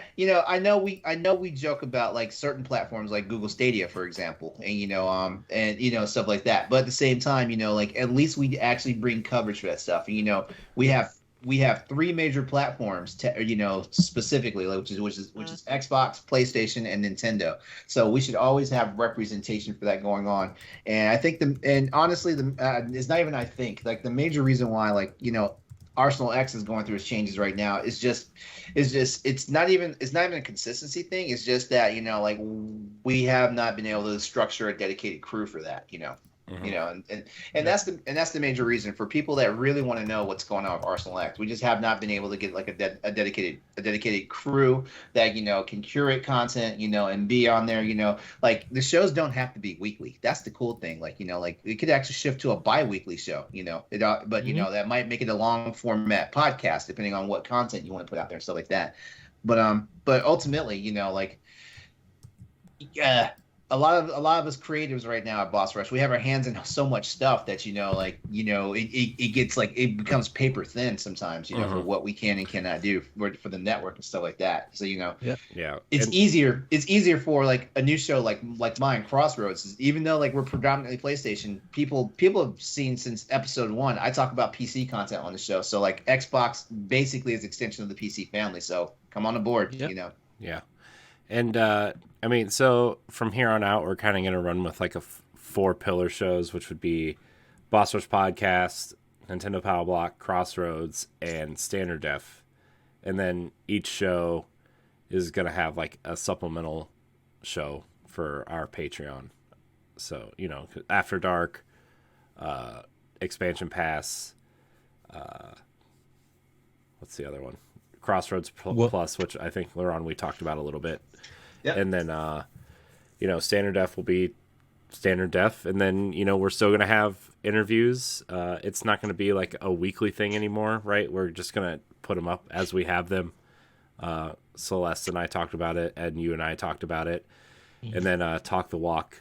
know we joke about like certain platforms like Google Stadia, for example, and stuff like that. But at the same time, like at least we actually bring coverage for that stuff. And we have three major platforms, specifically, which is Xbox, PlayStation, and Nintendo. So we should always have representation for that going on. And I think honestly, it's not even I think, like the major reason why, like Arsenal X is going through its changes right now is just it's not even a consistency thing. It's just that like we have not been able to structure a dedicated crew for that. And that's the major reason for people that really want to know what's going on with Arsenal X. We just have not been able to get like a dedicated crew that can curate content, and be on there. Like the shows don't have to be weekly. That's the cool thing. Like like it could actually shift to a bi-weekly show. But that might make it a long format podcast depending on what content you want to put out there and stuff like that. But ultimately, like a lot of us creatives right now at Boss Rush, we have our hands in so much stuff that it gets like it becomes paper thin sometimes, for what we can and cannot do for the network and stuff like that. So it's easier for like a new show like mine, Crossroads. Even though like we're predominantly PlayStation, people have seen since episode 1. I talk about PC content on the show, so like Xbox basically is an extension of the PC family. So come on aboard, Yeah. And I mean, so from here on out, we're kind of going to run with like a 4-pillar shows, which would be Boss Rush Podcast, Nintendo Power Block, Crossroads, and Standard Def. And then each show is going to have like a supplemental show for our Patreon. So, After Dark, Expansion Pass, what's the other one? Crossroads Plus, which I think LeRon we talked about a little bit. Yep. And then, Standard Def will be Standard Def. And then, we're still going to have interviews. It's not going to be like a weekly thing anymore, right? We're just going to put them up as we have them. Celeste and I talked about it, and you and I talked about it. Mm-hmm. And then Talk the Walk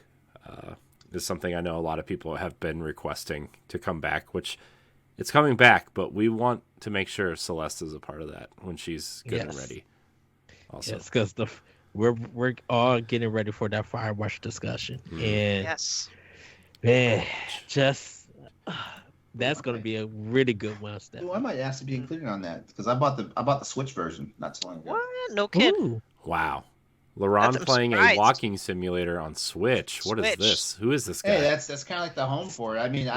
is something I know a lot of people have been requesting to come back, which it's coming back, but we want to make sure Celeste is a part of that when she's good and ready. Also, yes, because we're all getting ready for that Firewatch discussion, and man, just that's going to be a really good one. I might ask to be included on that because I bought the Switch version not so long ago. What? No kid. Ooh. Wow. LeRon playing a walking simulator on Switch. What is this? Who is this guy? Hey, that's kind of like the home for it. I mean,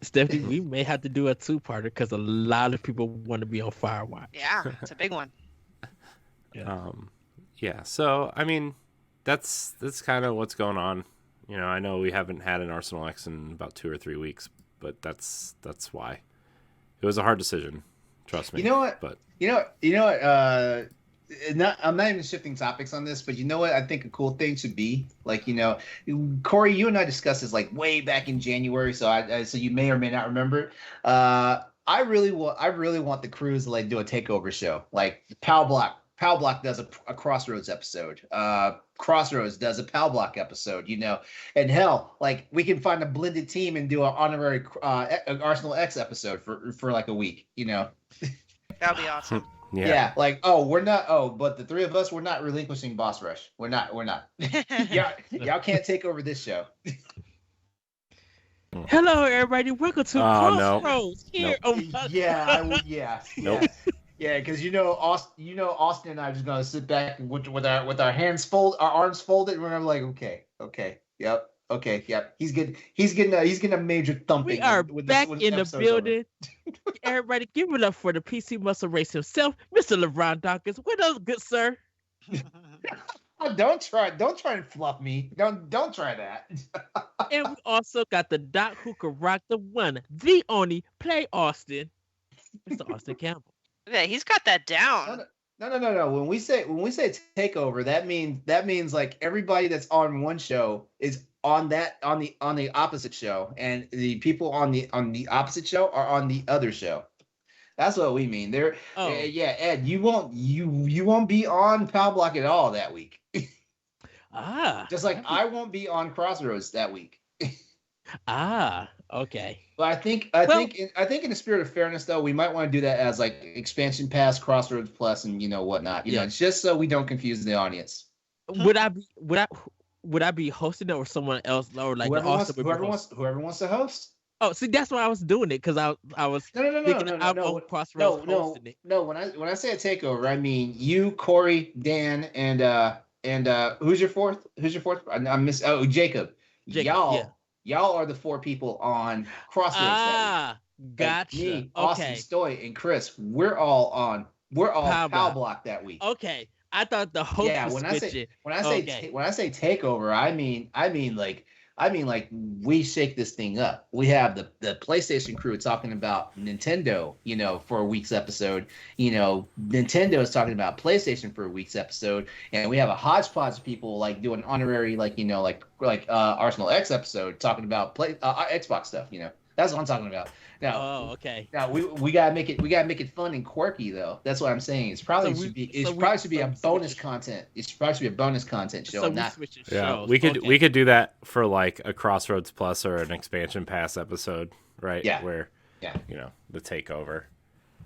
Stephanie, we may have to do a 2-parter because a lot of people want to be on Firewatch. Yeah, it's a big one. Yeah. So I mean, that's kind of what's going on. I know we haven't had an Arsenal X in about 2 or 3 weeks, but that's why. It was a hard decision. Trust me. You know what? But I'm not even shifting topics on this, but you know what I think a cool thing should be? Like, Corey, you and I discussed this like way back in January, so so you may or may not remember. I really want the crews to like do a takeover show. Like Power Block does a Crossroads episode. Crossroads does a Power Block episode, and hell, like we can find a blended team and do an honorary Arsenal X episode for like a week, That'd be awesome. Yeah, like but the three of us, we're not relinquishing Boss Rush. We're not. Y'all can't take over this show. Hello, everybody. Welcome to Crossroads. Yeah, because Austin and I are just gonna sit back with our arms folded, and we're like, okay, yep. He's getting a major thumping. We are back in the building. Everybody, give it up for the PC muscle race himself, Mr. LeRon Dawkins. What else, good sir? Don't try and fluff me. Don't try that. And we also got the doc who could rock the one, the only Play Austin, Mr. Austin Campbell. Yeah, he's got that down. No. When we say takeover, that means like everybody that's on one show is on the opposite show, and the people on the opposite show are on the other show. That's what we mean. There, Oh. yeah, Ed, you won't be on Pal Block at all that week. Just like I won't be on Crossroads that week. Okay. But I think in the spirit of fairness, though, we might want to do that as like expansion pass, Crossroads Plus, and whatnot. It's just so we don't confuse the audience. Would I be hosting it or someone else or like whoever wants to host? Oh, see, that's why I was doing it because I was no. Crossroads hosting it. No, when I say a takeover, I mean you, Corey, Dan, and who's your fourth? Jacob. Y'all are the four people on Crossroads. Gotcha. Me, Austin, Stoy, and Chris. We're all Pal Block that week. Okay. I thought the host was switching. When I say takeover, I mean like we shake this thing up. We have the PlayStation crew talking about Nintendo, for a week's episode. Nintendo is talking about PlayStation for a week's episode, and we have a hodgepodge of people like doing honorary, like Arsenal X episode talking about Xbox stuff. That's what I'm talking about. Now, okay. Now we gotta make it fun and quirky though. That's what I'm saying. It probably should be a bonus content. It probably should be a bonus content show. We could do that for like a Crossroads Plus or an expansion pass episode, right? Yeah. Where the takeover.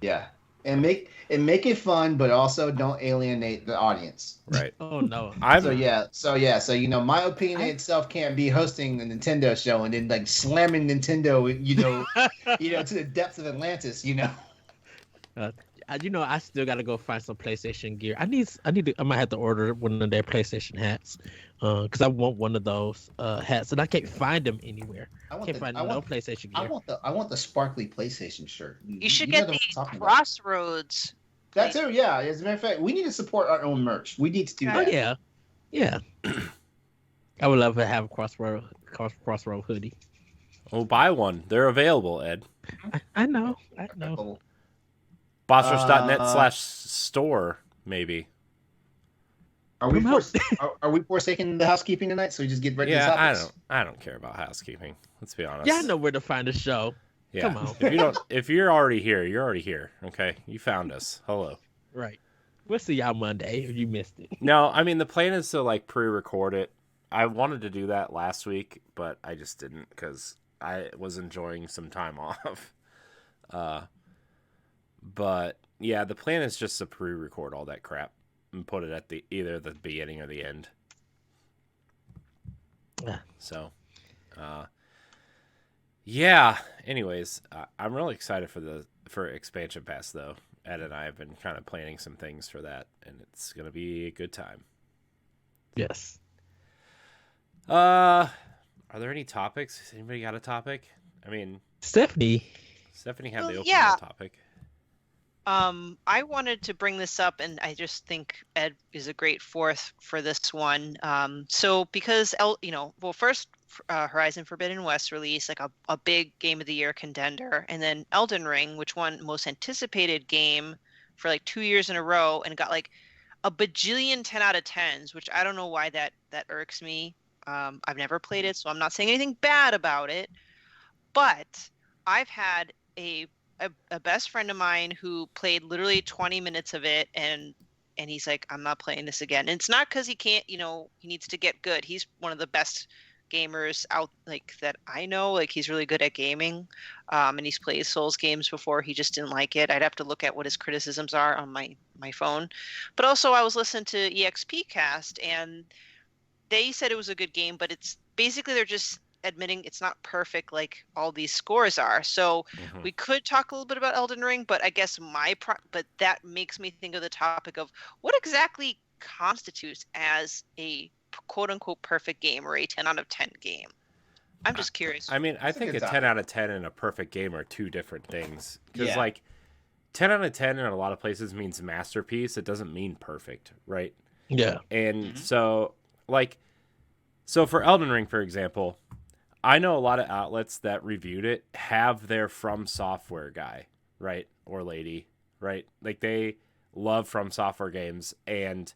Yeah. And make it fun, but also don't alienate the audience. Right. Oh no. So my opinion itself can't be hosting the Nintendo show and then like slamming Nintendo, to the depths of Atlantis. I still gotta go find some PlayStation gear. I might have to order one of their PlayStation hats, because I want one of those hats, and I can't find them anywhere. Can't find no PlayStation gear. I want the sparkly PlayStation shirt. You should get the Crossroads. That too, yeah. As a matter of fact, we need to support our own merch. We need to do that. Oh yeah. I would love to have a Crossroad hoodie. Oh, buy one. They're available, Ed. I know. Bossrush.net/store, maybe. Are we forsaking the housekeeping tonight? So we just get ready to topics? I don't care about housekeeping. Let's be honest. Yeah, I know where to find the show. Yeah. Come on. If you're already here, you're already here. Okay, you found us. Hello. Right. We'll see y'all Monday if you missed it. No, I mean the plan is to like pre-record it. I wanted to do that last week, but I just didn't because I was enjoying some time off. But yeah, the plan is just to pre-record all that crap and put it at either the beginning or the end. Yeah. So, yeah. Anyways, I'm really excited for expansion pass though. Ed and I have been kind of planning some things for that, and it's gonna be a good time. Yes. Are there any topics? Has anybody got a topic? I mean, Stephanie had the opening topic. I wanted to bring this up, and I just think Ed is a great fourth for this one. So because first Horizon Forbidden West released like a big Game of the Year contender, and then Elden Ring, which won most anticipated game for like 2 years in a row, and got like a bajillion 10 out of 10s, which I don't know why that irks me. I've never played it, so I'm not saying anything bad about it. But I've had a best friend of mine who played literally 20 minutes of it, and he's like, I'm not playing this again. And it's not because he can't, he needs to get good. He's one of the best gamers out like that I know. Like he's really good at gaming, and he's played Souls games before. He just didn't like it. I'd have to look at what his criticisms are on my phone. But also I was listening to EXP Cast, and they said it was a good game, but it's basically they're just admitting it's not perfect like all these scores are. So we could talk a little bit about Elden Ring, but I guess but that makes me think of the topic of what exactly constitutes as a quote unquote perfect game or a 10 out of 10 game. I'm just curious. I mean, I think a 10 out of 10 and a perfect game are two different things. Because like 10 out of 10 in a lot of places means masterpiece. It doesn't mean perfect, right? Yeah. And so for Elden Ring, for example, I know a lot of outlets that reviewed it have their From Software guy, right? Or lady, right? Like they love From Software games, and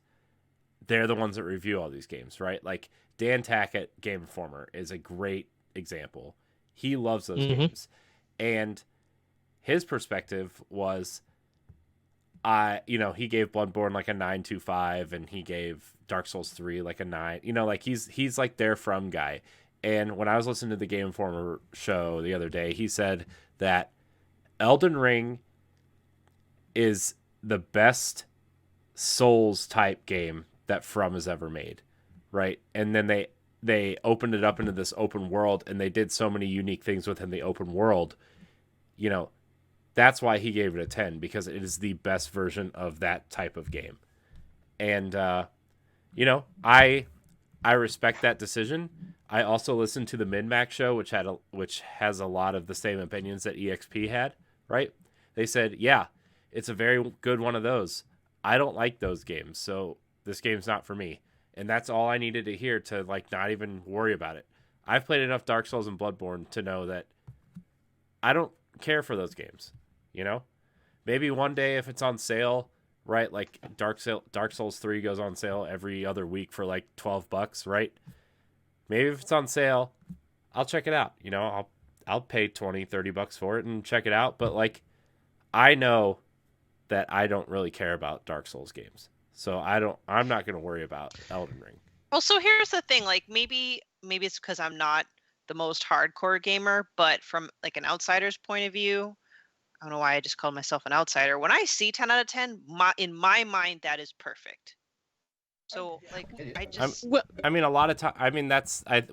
they're the ones that review all these games, right? Like Dan Tack at Game Informer is a great example. He loves those games. And his perspective was, he gave Bloodborne like a 9.25, and he gave Dark Souls 3 like a 9. Like he's like their from guy. And when I was listening to the Game Informer show the other day, he said that Elden Ring is the best Souls type game that From has ever made, right? And then they opened it up into this open world, and they did so many unique things within the open world. That's why he gave it a 10, because it is the best version of that type of game. And I respect that decision. I also listened to the MinMax show, which has a lot of the same opinions that EXP had, right? They said, yeah, it's a very good one of those. I don't like those games, so this game's not for me. And that's all I needed to hear to like not even worry about it. I've played enough Dark Souls and Bloodborne to know that I don't care for those games. Maybe one day if it's on sale, right? Like Dark Souls 3 goes on sale every other week for like $12, right? Maybe if it's on sale, I'll check it out. I'll pay $20-$30 for it and check it out. But like, I know that I don't really care about Dark Souls games, so I'm not going to worry about Elden Ring. Well, so here's the thing. Like maybe it's because I'm not the most hardcore gamer, but from like an outsider's point of view, I don't know why I just called myself an outsider. When I see 10 out of 10, in my mind, that is perfect. So, like, a lot of time.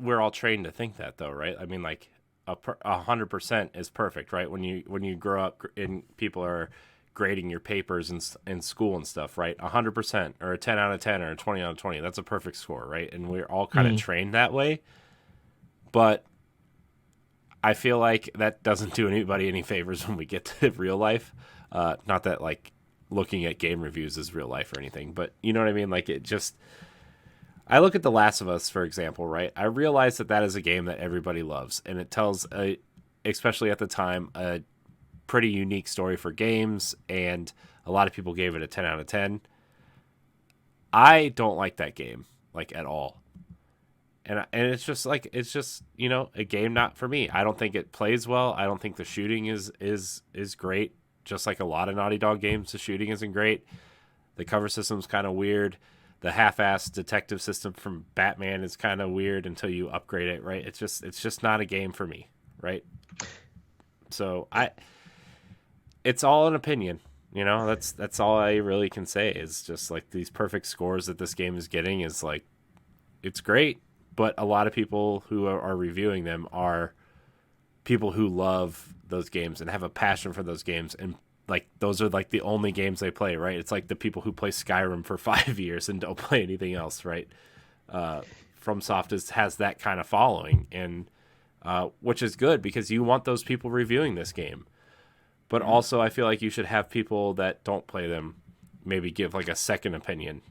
We're all trained to think that, though, right? I mean, like, 100% is perfect, right? When you grow up and people are grading your papers in school and stuff, right? 100% or a 10 out of 10 or a 20 out of 20. That's a perfect score, right? And we're all kind of trained that way. But I feel like that doesn't do anybody any favors when we get to real life. Not that like looking at game reviews is real life or anything, but you know what I mean? Like I look at The Last of Us, for example, right? I realize that is a game that everybody loves, and it tells, especially at the time, a pretty unique story for games, and a lot of people gave it a 10 out of 10. I don't like that game, like, at all. And it's just a game not for me. I don't think it plays well. I don't think the shooting is great. Just like a lot of Naughty Dog games, the shooting isn't great. The cover system's kind of weird. The half-assed detective system from Batman is kind of weird until you upgrade it, right? It's just not a game for me, right? So it's all an opinion, That's all I really can say is just like these perfect scores that this game is getting is like, it's great. But a lot of people who are reviewing them are people who love those games and have a passion for those games. And like, those are like the only games they play, right? It's like the people who play Skyrim for 5 years and don't play anything else, right? FromSoft has that kind of following, and which is good because you want those people reviewing this game. But also I feel like you should have people that don't play them maybe give like a second opinion.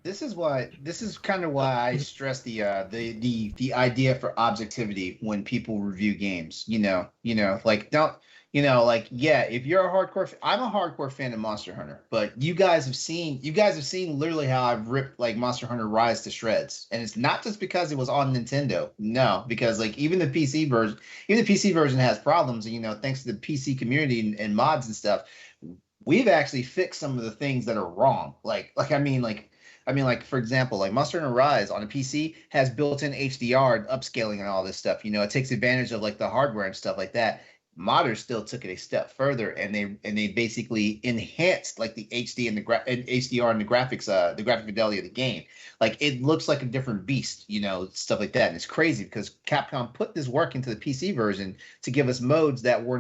This is kind of why I stress the idea for objectivity when people review games. Like don't, if you're a hardcore, I'm a hardcore fan of Monster Hunter, but you guys have seen literally how I've ripped like Monster Hunter Rise to shreds, and it's not just because it was on Nintendo. No, because like even the PC version has problems, thanks to the PC community and mods and stuff. We've actually fixed some of the things that are wrong. For example, like Monster Hunter Rise on a PC has built-in HDR and upscaling and all this stuff. It takes advantage of like the hardware and stuff like that. Modders still took it a step further, and they basically enhanced like the HD and HDR and the graphics, the graphic fidelity of the game. Like it looks like a different beast, stuff like that. And it's crazy because Capcom put this work into the PC version to give us modes that are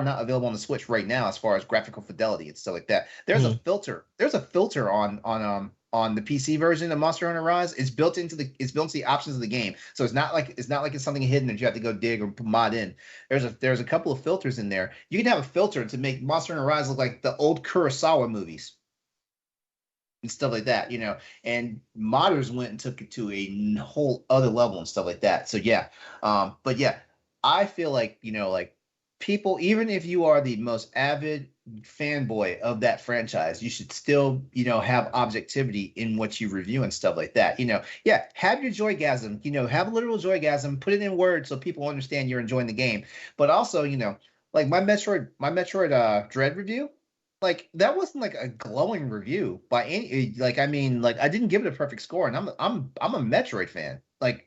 not available on the Switch right now as far as graphical fidelity and stuff like that. There's a filter. There's a filter on the PC version of Monster Hunter Rise. It's built into the options of the game. So it's not like it's something hidden that you have to go dig or mod in. There's a couple of filters in there. You can have a filter to make Monster Hunter Rise look like the old Kurosawa movies and stuff like that, and modders went and took it to a whole other level and stuff like that. So yeah. But yeah, I feel like, like people, even if you are the most avid fanboy of that franchise, you should still, have objectivity in what you review and stuff like that. Have your joygasm, have a literal joygasm, put it in words so people understand you're enjoying the game. But also, like my Metroid Dread review, like that wasn't like a glowing review by any, like I mean, like I didn't give it a perfect score, and I'm a Metroid fan. Like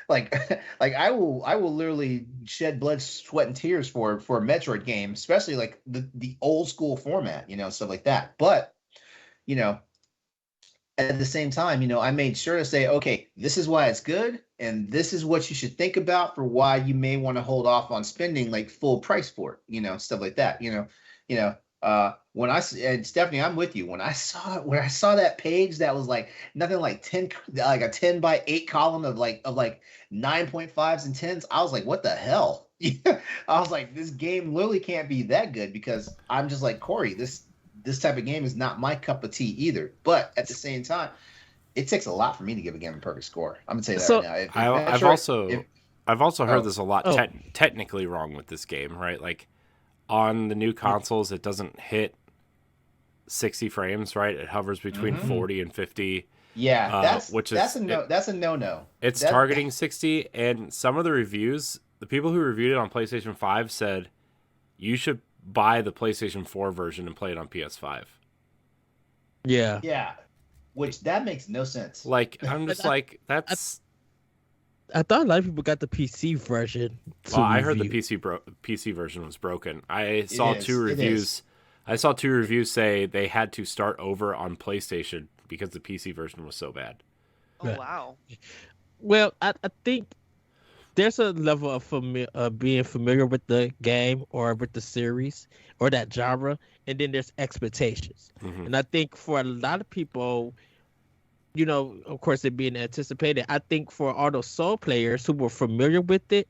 like I will literally shed blood, sweat, and tears for a Metroid game, especially like the old school format, stuff like that. But you know, at the same time, I made sure to say, okay, this is why it's good, and this is what you should think about for why you may want to hold off on spending like full price for it, stuff like that. When and Stephanie, I'm with you. When I saw that page that was like nothing like 10, like a 10 by 8 column of like 9.5s and 10s, I was like, what the hell? I was like, this game literally can't be that good, because I'm just like, Corey, this type of game is not my cup of tea either. But at the same time, it takes a lot for me to give a game a perfect score. I'm gonna tell you that right now. I've also heard this a lot technically wrong with this game, right? Like on the new consoles, it doesn't hit 60 frames, right? It hovers between 40 and 50. Yeah, that's a no-no. It's targeting 60, and some of the reviews, the people who reviewed it on PlayStation 5 said you should buy the PlayStation 4 version and play it on PS5. Yeah. Which that makes no sense. Like, I'm just like, that's... I thought a lot of people got the PC version. Well, I heard the PC version was broken. I saw two reviews say they had to start over on PlayStation because the PC version was so bad. Oh, wow. Well, I think there's a level of being familiar with the game or with the series or that genre, and then there's expectations. Mm-hmm. And I think for a lot of people, of course, it being anticipated. I think for all those Soul players who were familiar with it,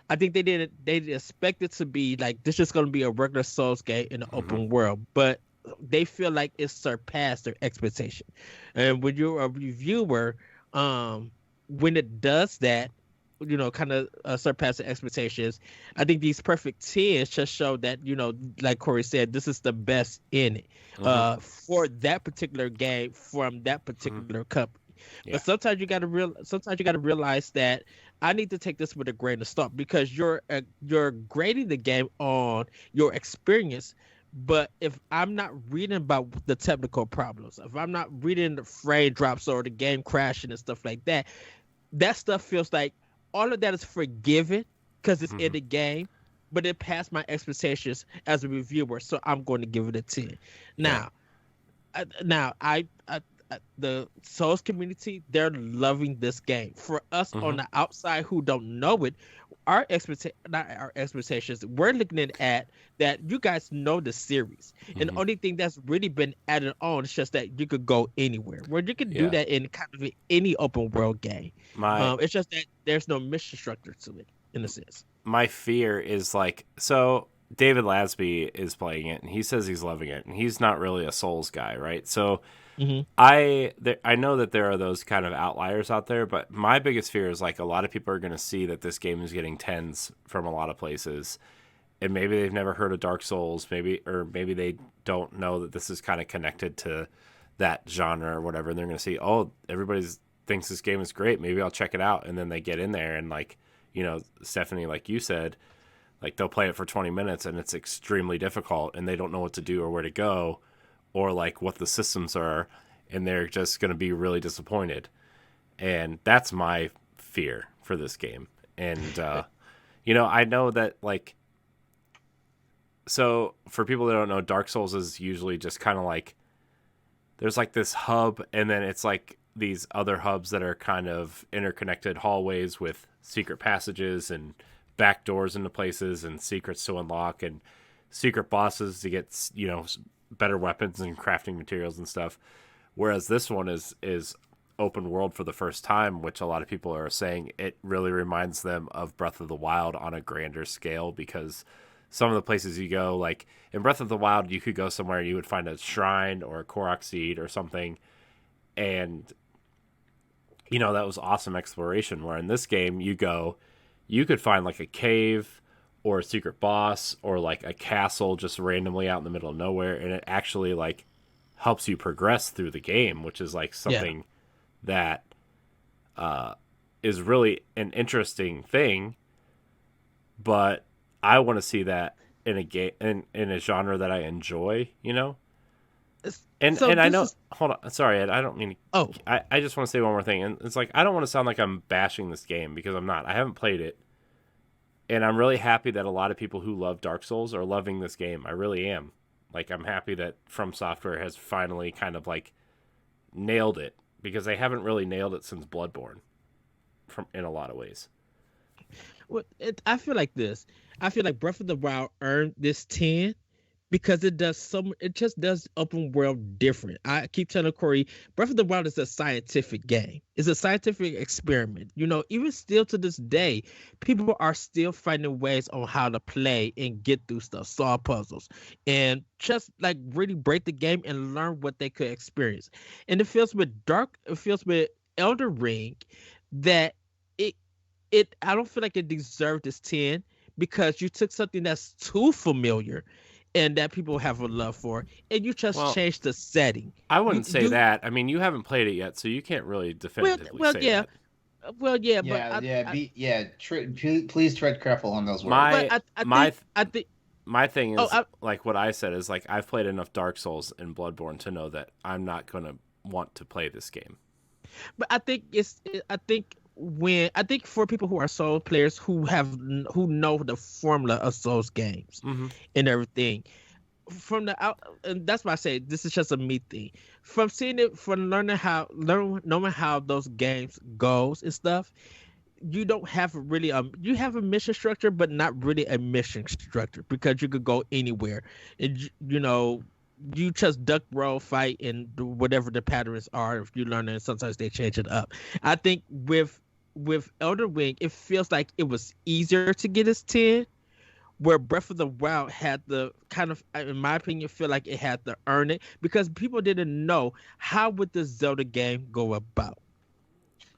I think they didn't expect it to be like this is going to be a regular Souls game in the open world, but they feel like it surpassed their expectation. And when you're a reviewer, when it does that, kind of surpass the expectations, I think these perfect 10s just show that, like Corey said, this is the best in it for that particular game from that particular company. Yeah. But sometimes you got to realize that I need to take this with a grain of salt, because you're grading the game on your experience. But if I'm not reading about the technical problems, if I'm not reading the frame drops or the game crashing and stuff like that, that stuff feels like all of that is forgiven because it's in the game, but it passed my expectations as a reviewer, so I'm going to give it a 10. Now, the Souls community, they're loving this game. For us on the outside who don't know it, our expectations, we're looking at that you guys know the series, and the only thing that's really been added on is just that you could go anywhere, where you can do that in kind of any open world game. It's just that there's no mission structure to it, in a sense. My fear is like, so David Lasby is playing it, and he says he's loving it, and he's not really a Souls guy, right? So I know that there are those kind of outliers out there, but my biggest fear is like a lot of people are going to see that this game is getting 10s from a lot of places, and maybe they've never heard of Dark Souls, maybe they don't know that this is kind of connected to that genre or whatever, and they're going to see, oh, everybody thinks this game is great, maybe I'll check it out, and then they get in there and like, Stephanie, like you said, like they'll play it for 20 minutes and it's extremely difficult and they don't know what to do or where to go, or like what the systems are, and they're just going to be really disappointed. And that's my fear for this game. And, I know that like, so for people that don't know, Dark Souls is usually just kind of like, there's like this hub, and then it's like these other hubs that are kind of interconnected hallways with secret passages and back doors into places and secrets to unlock and secret bosses to get, better weapons and crafting materials and stuff. Whereas this one is open world for the first time, which a lot of people are saying it really reminds them of Breath of the Wild on a grander scale, because some of the places you go, like in Breath of the Wild, you could go somewhere and you would find a shrine or a Korok seed or something, and that was awesome exploration. Where in this game, you could find like a cave or a secret boss or like a castle just randomly out in the middle of nowhere, and it actually like helps you progress through the game, which is like something that is really an interesting thing. But I want to see that in a game in a genre that I enjoy, you know. And So I this know. is- Hold on, sorry, Ed. I don't mean. Oh, I just want to say one more thing, and it's like I don't want to sound like I'm bashing this game because I'm not. I haven't played it, and I'm really happy that a lot of people who love Dark Souls are loving this game. I really am. Like, I'm happy that From Software has finally kind of like nailed it, because they haven't really nailed it since Bloodborne, in a lot of ways. well, I feel like this. I feel like Breath of the Wild earned this 10 because it just does open world different. I keep telling Corey, Breath of the Wild is a scientific game. It's a scientific experiment. You know, even still to this day, people are still finding ways on how to play and get through stuff, solve puzzles, and just like really break the game and learn what they could experience. And it feels with Elden Ring that I don't feel like it deserved this 10 because you took something that's too familiar and that people have a love for, and you just changed the setting. I wouldn't say that. I mean, you haven't played it yet, so you can't really definitively say that. Well, yeah, please tread careful on those words. My thing is, like what I said is, like, I've played enough Dark Souls and Bloodborne to know that I'm not going to want to play this game. But I think for people who are Souls players who know the formula of Souls games and everything, and that's why I say this is just a me thing. From seeing it, from knowing how those games goes and stuff, you don't have really you have a mission structure, but not really a mission structure, because you could go anywhere, and you know. You just duck, roll, fight, and whatever the patterns are. If you learn it, sometimes they change it up. I think with Elden Ring, it feels like it was easier to get its 10, where Breath of the Wild had the kind of, in my opinion, feel like it had to earn it, because people didn't know how would the Zelda game go about.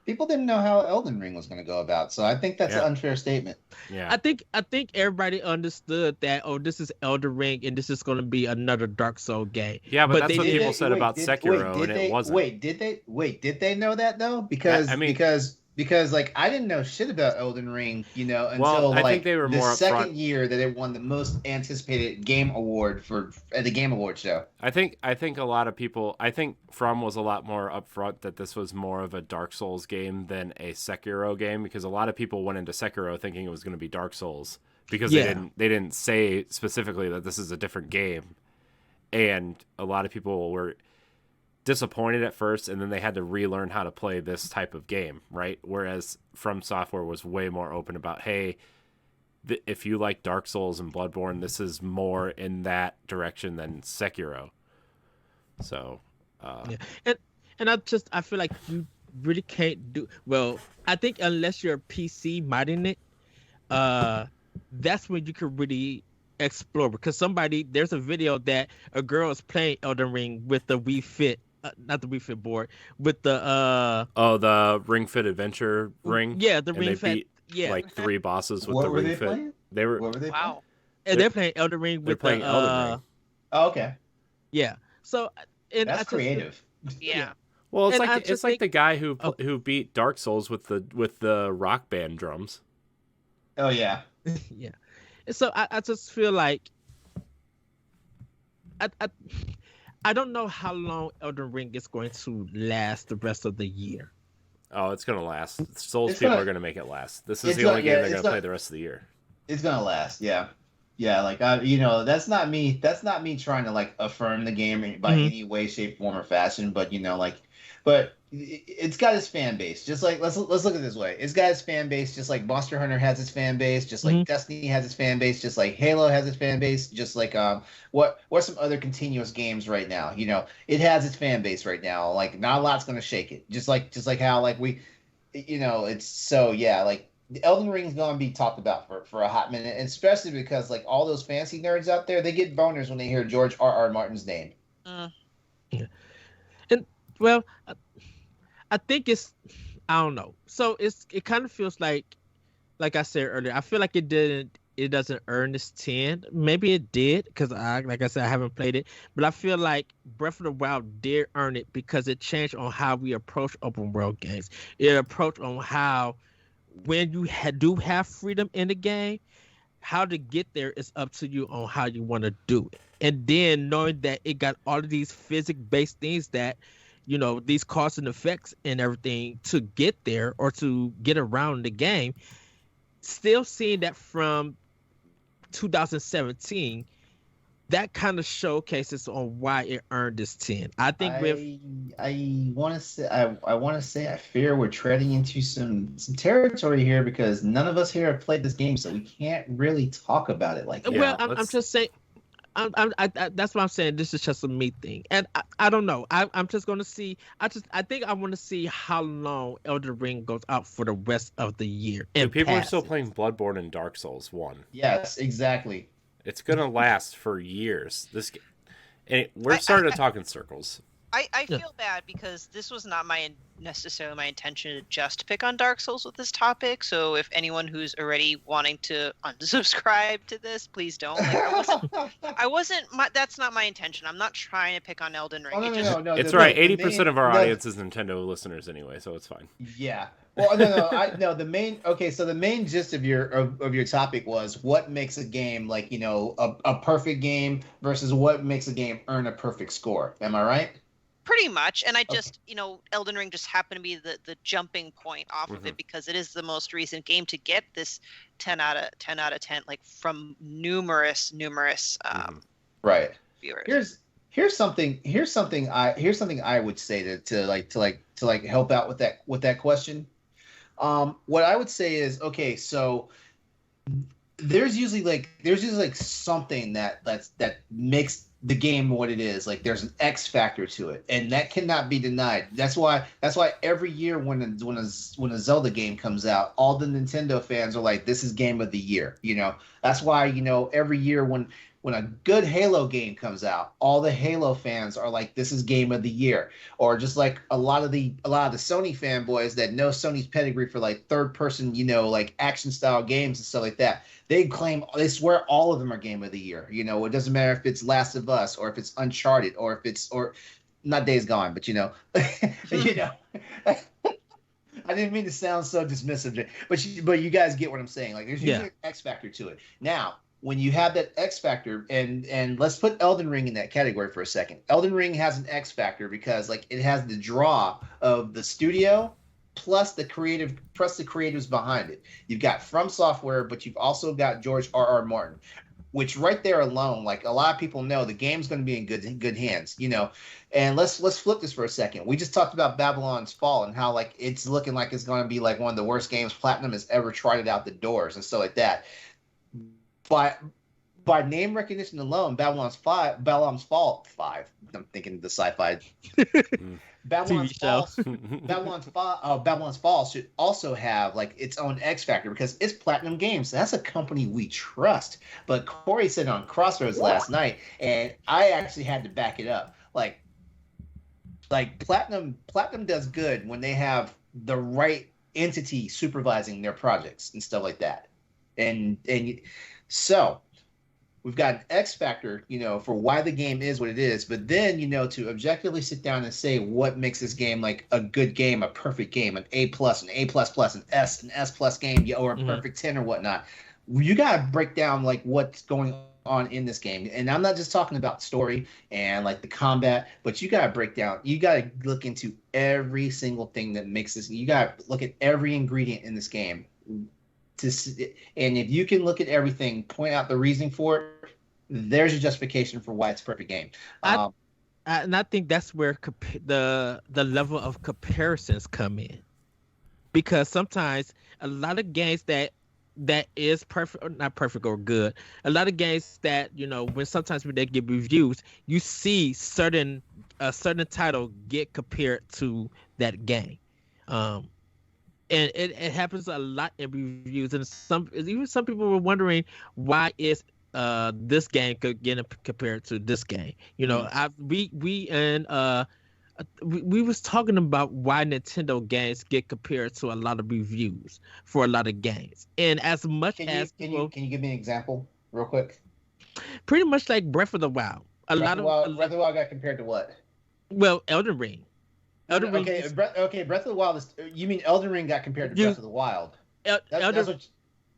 People didn't know how Elden Ring was going to go about, so I think that's an unfair statement. Yeah, I think everybody understood that. Oh, this is Elden Ring, and this is going to be another Dark Souls game. Yeah, but that's what people said about Sekiro, and it wasn't. Did they know that though? Because like I didn't know shit about Elden Ring, you know, until I think they were more the second upfront. year that it won the most anticipated game award at the Game Awards show. I think a lot of people. I think From was a lot more upfront that this was more of a Dark Souls game than a Sekiro game, because a lot of people went into Sekiro thinking it was going to be Dark Souls, because they didn't say specifically that this is a different game, and a lot of people were disappointed at first, and then they had to relearn how to play this type of game, right? Whereas From Software was way more open about, hey, if you like Dark Souls and Bloodborne, this is more in that direction than Sekiro. So and I feel like you really can't do well. I think unless you're a PC modding it, that's when you can really explore, because there's a video that a girl is playing Elden Ring with the Wii Fit, not the Wii Fit board, with the the Ring Fit Adventure ring. Yeah, the Ring Fit. Yeah, like 3 bosses with the Ring Ring Fit. Playing? What were they wow. And they're playing Elden Ring with Elden Ring. Oh, okay. Yeah. So that's creative. Yeah. Well, it's And like the guy who beat Dark Souls with the Rock Band drums. Oh yeah. Yeah. And so I just feel like I don't know how long Elden Ring is going to last the rest of the year. Oh, it's gonna last. Souls people are gonna make it last. This is the only game they're gonna play the rest of the year. It's gonna last, yeah. Like that's not me. That's not me trying to like affirm the game by any way, shape, form, or fashion. But but it's got its fan base. Just like let's look at it this way. It's got its fan base, just like Monster Hunter has its fan base, just like Destiny has its fan base, just like Halo has its fan base, just like what's some other continuous games right now? You know, it has its fan base right now. Like not a lot's gonna shake it. Just like how like we, it's so like. Elden Ring is going to be talked about for a hot minute, and especially because like all those fancy nerds out there, they get boners when they hear George R.R. Martin's name. Yeah. And well, I think I don't know. So it kind of feels like I said earlier, I feel like it doesn't earn this 10. Maybe it did, because like I said, I haven't played it, but I feel like Breath of the Wild did earn it because it changed on how we approach open world games. It approached on how, when you do have freedom in the game, how to get there is up to you on how you want to do it. And then knowing that it got all of these physics-based things that, these cause and effects and everything to get there or to get around the game, still seeing that from 2017, that kind of showcases on why it earned this 10. I think I want to say I fear we're treading into some territory here because none of us here have played this game, so we can't really talk about it like that. Well, I'm just saying. That's what I'm saying. This is just a me thing, and I don't know. I'm just going to see. I think I want to see how long Elden Ring goes out for the rest of the year. And people are still playing Bloodborne and Dark Souls 1. Yes, exactly. It's gonna last for years. We're starting to talk in circles. I feel bad because this was not necessarily my intention to just pick on Dark Souls with this topic. So if anyone who's already wanting to unsubscribe to this, please don't. That's not my intention. I'm not trying to pick on Elden Ring. Oh, no. It's right. 80% of our audience is Nintendo listeners anyway, so it's fine. Yeah. Well, no. The main gist of your topic was what makes a game like a perfect game versus what makes a game earn a perfect score. Am I right? Pretty much, and I just Elden Ring just happened to be the jumping point off of it because it is the most recent game to get this 10 out of 10 like from numerous right viewers. Here's something I would say to help out with that question. What I would say is, okay, so there's usually something that makes the game what it is. Like there's an X factor to it, and that cannot be denied. That's why every year when a Zelda game comes out, all the Nintendo fans are like, this is game of the year. That's why every year when a good Halo game comes out, all the Halo fans are like, this is game of the year. Or just like a lot of the Sony fanboys that know Sony's pedigree for like third person, like action style games and stuff like that. They swear all of them are game of the year. It doesn't matter if it's Last of Us or if it's Uncharted or not Days Gone, but I didn't mean to sound so dismissive, but you guys get what I'm saying. Like there's usually an X factor to it. Now, when you have that X factor, and let's put Elden Ring in that category for a second. Elden Ring has an X factor because it has the draw of the studio plus the creatives behind it. You've got From Software, but you've also got George R.R. Martin, which right there alone, like a lot of people know, the game's going to be in good hands. And let's flip this for a second. We just talked about Babylon's Fall and how like it's looking like it's going to be like one of the worst games Platinum has ever tried it out the doors and stuff like that. By name recognition alone, Babylon's Fall 5. I'm thinking the sci-fi. Babylon's Fall should also have like its own X factor because it's Platinum Games. That's a company we trust. But Corey said on Crossroads last night, and I actually had to back it up. Like Platinum does good when they have the right entity supervising their projects and stuff like that. And so we've got an X factor, for why the game is what it is. But then, to objectively sit down and say what makes this game like a good game, a perfect game, an A+, an A++, an S+ game, or a perfect 10 or whatnot. You got to break down like what's going on in this game. And I'm not just talking about story and like the combat, but you got to break down. You got to look into every single thing that makes this. You got to look at every ingredient in this game. And if you can look at everything, point out the reasoning for it, there's your justification for why it's a perfect game. And I think that's where the level of comparisons come in, because sometimes a lot of games that is perfect or not perfect or good, a lot of games that when they give reviews, you see a certain title get compared to that game. And it happens a lot in reviews, and some people were wondering why is this game could get compared to this game. We was talking about why Nintendo games get compared to a lot of reviews for a lot of games, and as much can you give me an example real quick? Pretty much like Breath of the Wild. Breath of the Wild got compared to what? Well, Elden Ring. Breath of the Wild is. You mean Elden Ring got compared to Breath of the Wild? Elden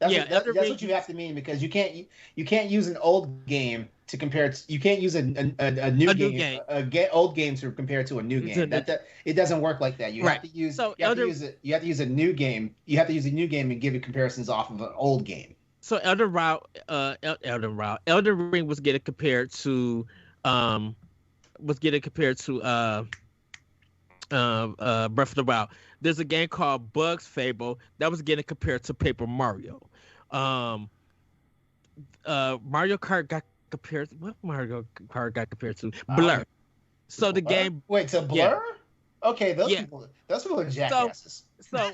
That's what you have to mean, because you can't use an old game to compare it. You can't use a new game. Old game to compare it to a new game. That it doesn't work like that. You have to use a new game. You have to use a new game and give it comparisons off of an old game. So Elden Ring was getting compared to Breath of the Wild. There's a game called Bugs Fable that was getting compared to Paper Mario. Mario Kart got compared to what? Mario Kart got compared to Blur. So the game. Wait, to Blur? Yeah. Okay, those people are jackasses. So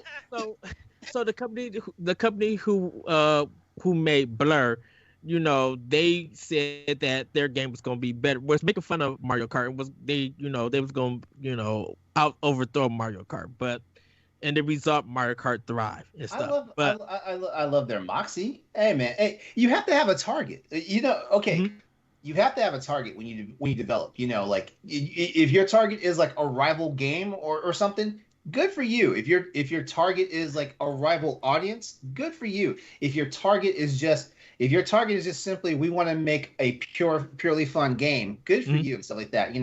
the company who made Blur, they said that their game was going to be better. Was making fun of Mario Kart. They was going to out overthrow Mario Kart, but in the result, Mario Kart thrived and stuff. I love their moxie. Hey man, you have to have a target. Okay. You have to have a target when you develop. If your target is like a rival game or something, good for you. If your target is like a rival audience, good for you. If your target is just simply we want to make a purely fun game, good for you and stuff like that.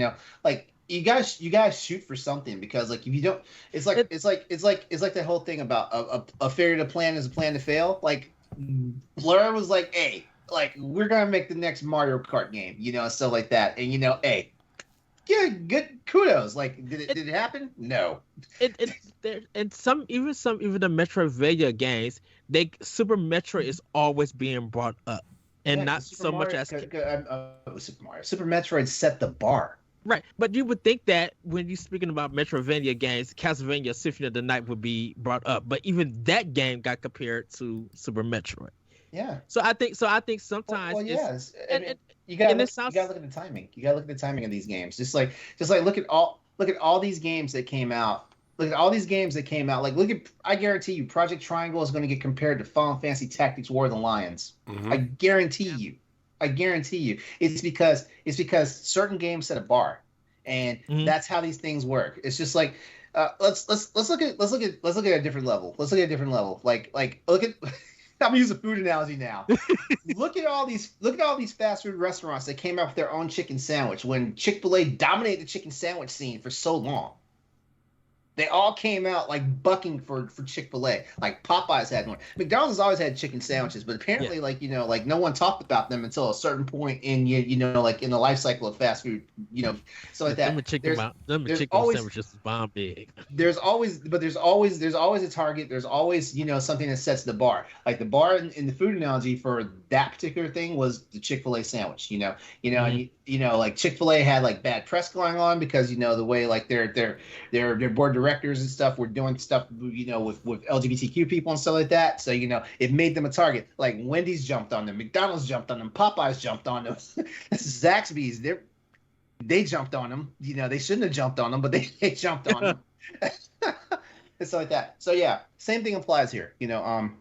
You guys shoot for something, because like if you don't, it's like the whole thing about a failure to plan is a plan to fail. Like Blur was like, hey, like we're gonna make the next Mario Kart game, stuff like that, and hey. Yeah, good kudos. Like, did it happen? No. Even the Metroidvania games, Super Metroid is always being brought up, and not so much as Super Mario. Super Metroid set the bar. Right, but you would think that when you're speaking about Metroidvania games, Castlevania Symphony of the Night would be brought up, but even that game got compared to Super Metroid. Yeah. So I think sometimes you gotta look at the timing. You gotta look at the timing of these games. Just like look at all these games that came out. Look at all these games that came out. Like I guarantee you, Project Triangle is going to get compared to Final Fantasy Tactics: War of the Lions. Mm-hmm. I guarantee you. It's because certain games set a bar, and that's how these things work. It's just like let's look at a different level. Let's look at a different level. Like look at. I'm gonna use a food analogy now. Look at all these fast food restaurants that came out with their own chicken sandwich when Chick-fil-A dominated the chicken sandwich scene for so long. They all came out like bucking for Chick-fil-A. Like Popeyes had one. McDonald's has always had chicken sandwiches, but apparently like no one talked about them until a certain point in like in the life cycle of fast food, so like that. Them chicken sandwiches is bomb big. There's always a target. There's always something that sets the bar. Like the bar in the food analogy for that particular thing was the Chick-fil-A sandwich. And like Chick-fil-A had like bad press going on because the way like their board directors and stuff were doing stuff with LGBTQ people and stuff like that. So it made them a target. Like Wendy's jumped on them, McDonald's jumped on them, Popeyes jumped on them, Zaxby's they jumped on them. They shouldn't have jumped on them, but they jumped on them. And stuff like that. So yeah, same thing applies here. And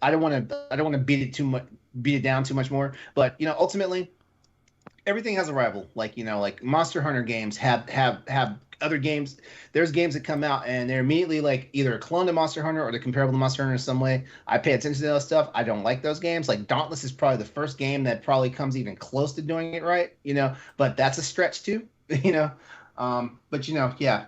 I don't want to beat it down too much more, but ultimately everything has a rival. Like like Monster Hunter games have other games. There's games that come out and they're immediately like either a clone to Monster Hunter or they're comparable to Monster Hunter in some way. I pay attention to that stuff. I don't like those games. Like Dauntless is probably the first game that probably comes even close to doing it right. But that's a stretch too. But yeah,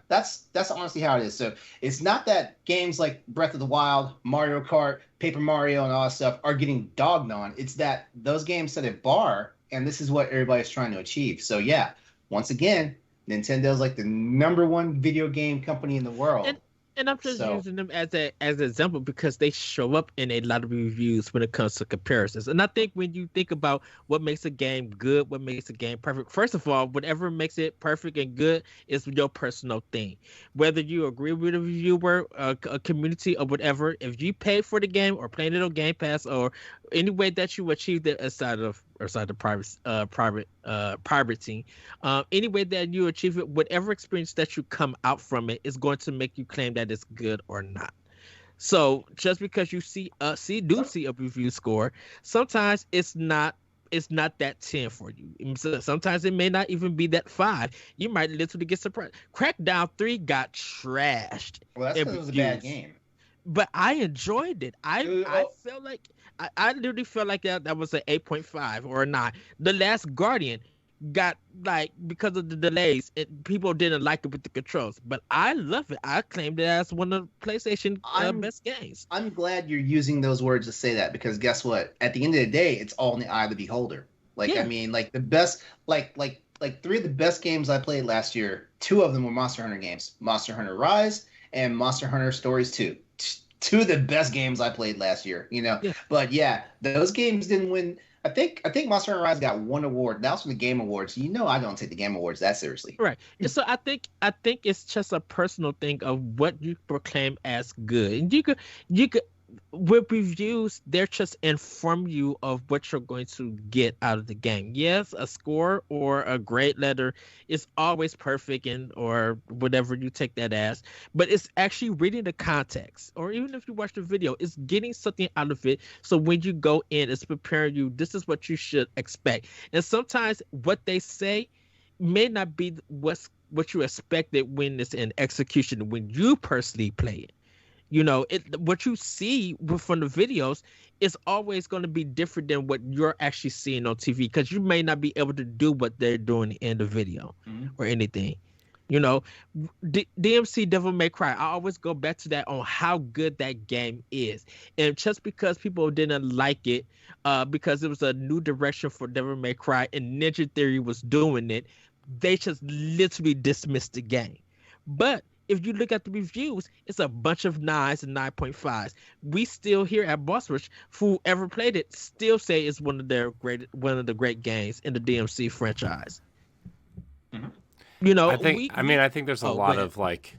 that's honestly how it is. So it's not that games like Breath of the Wild, Mario Kart, Paper Mario, and all that stuff are getting dogged on. It's that those games set a bar, and this is what everybody's trying to achieve. So yeah, once again, Nintendo's like the #1 video game company in the world. And I'm just using them as an example because they show up in a lot of reviews when it comes to comparisons. And I think when you think about what makes a game good, what makes a game perfect, first of all, whatever makes it perfect and good is your personal thing. Whether you agree with a reviewer, a community, or whatever, if you pay for the game or playing it on Game Pass or any way that you achieve it aside of pirating, any way that you achieve it, whatever experience that you come out from it is going to make you claim that it's good or not. So just because you see a review score, sometimes it's not that 10 for you. Sometimes it may not even be that 5. You might literally get surprised. Crackdown 3 got trashed. Well, that's because it was a bad game. but I enjoyed it. I Oh, felt like I literally felt like that was an 8.5 or a 9. The Last Guardian got like because of the delays, people didn't like it with the controls, but I love it. I claimed it as one of PlayStation I'm best games. I'm glad you're using those words to say that, because guess what? At the end of the day, it's all in the eye of the beholder. Like, I Yeah. mean, like the best, like three of the best games I played last year. Two of them were Monster Hunter games: Monster Hunter Rise and Monster Hunter Stories 2. Two of the best games I played last year. Yeah. But yeah, those games didn't win. I think Monster Hunter Rise got one award. That was from the Game Awards. I don't take the Game Awards that seriously. Right. And so I think it's just a personal thing of what you proclaim as good. And you could with reviews, they're just inform you of what you're going to get out of the game. Yes, a score or a grade letter is always perfect and or whatever you take that as, but it's actually reading the context, or even if you watch the video, it's getting something out of it. So when you go in, it's preparing you. This is what you should expect. And sometimes what they say may not be what you expected when it's in execution, when you personally play it. What you see from the videos is always going to be different than what you're actually seeing on TV, because you may not be able to do what they're doing in the video or anything. DMC Devil May Cry, I always go back to that on how good that game is. And just because people didn't like it because it was a new direction for Devil May Cry and Ninja Theory was doing it, they just literally dismissed the game. But if you look at the reviews, it's a bunch of 9s and 9.5s. We still here at Boss Rush, whoever played it, still say it's one of the great games in the DMC franchise. I think there's a lot of like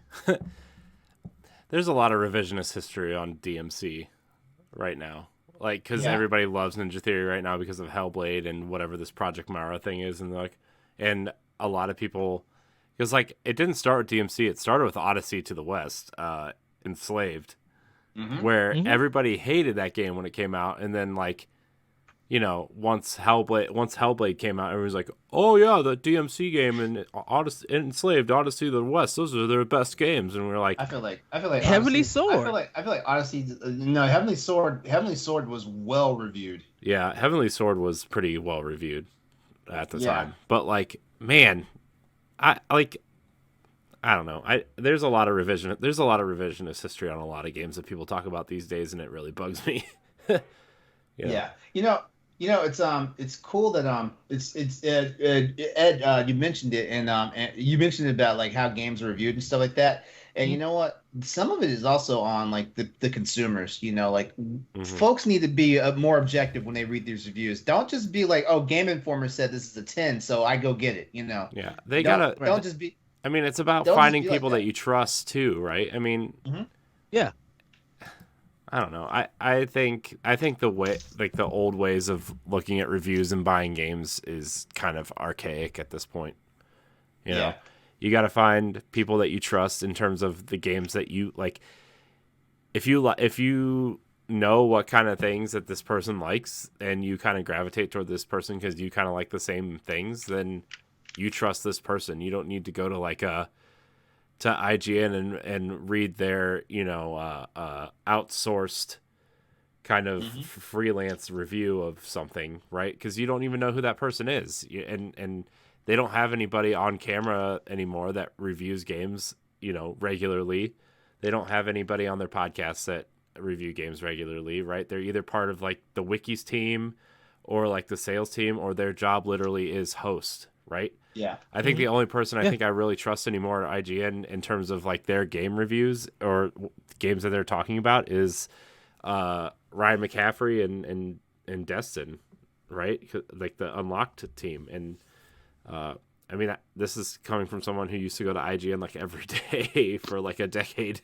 there's a lot of revisionist history on DMC right now. Like, because everybody loves Ninja Theory right now because of Hellblade and whatever this Project Mara thing is, and a lot of people. Because, like, it didn't start with DMC. It started with Odyssey to the West, Enslaved, where everybody hated that game when it came out. And then, like, once Hellblade came out, everyone was like, oh, yeah, the DMC game and Enslaved, Odyssey to the West, those are their best games. And we're like... I feel like Heavenly Sword. I feel like Odyssey... No, Heavenly Sword was well-reviewed. Yeah, Heavenly Sword was pretty well-reviewed at the time. But, like, man... I don't know. There's a lot of revisionist history on a lot of games that people talk about these days, and it really bugs me. Yeah. It's cool that it's Ed, you mentioned it, and you mentioned about like how games are reviewed and stuff like that. And you know what? Some of it is also on like the consumers. Folks need to be more objective when they read these reviews. Don't just be like, "Oh, Game Informer said this is a 10, so I go get it." Yeah, don't just be. I mean, it's about finding people that you trust too, right? I mean, yeah. I don't know. I think the way, like, the old ways of looking at reviews and buying games is kind of archaic at this point. You know, you got to find people that you trust in terms of the games that you like. If you know what kind of things that this person likes and you kind of gravitate toward this person because you kind of like the same things, then you trust this person. You don't need to go to to IGN and read their outsourced kind of freelance review of something, right? Because you don't even know who that person is, and they don't have anybody on camera anymore that reviews games regularly. They don't have anybody on their podcasts that review games regularly, right? They're either part of like the wikis team or like the sales team, or their job literally is host, right? Yeah. I think the only person I think I really trust anymore at IGN in terms of like their game reviews or games that they're talking about is Ryan McCaffrey and Destin, right? Like the Unlocked team. And I mean, this is coming from someone who used to go to IGN like every day for like a decade.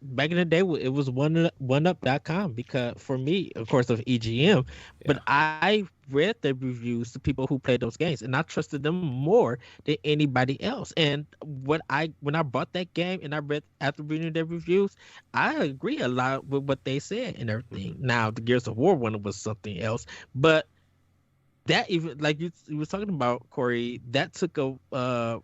Back in the day, it was oneup.com because for me, of course, of EGM, but I read the reviews to people who played those games, and I trusted them more than anybody else. And when I bought that game and I read after reading their reviews, I agree a lot with what they said and everything. Now, the Gears of War one was something else, but that even like you were talking about, Corey, that took a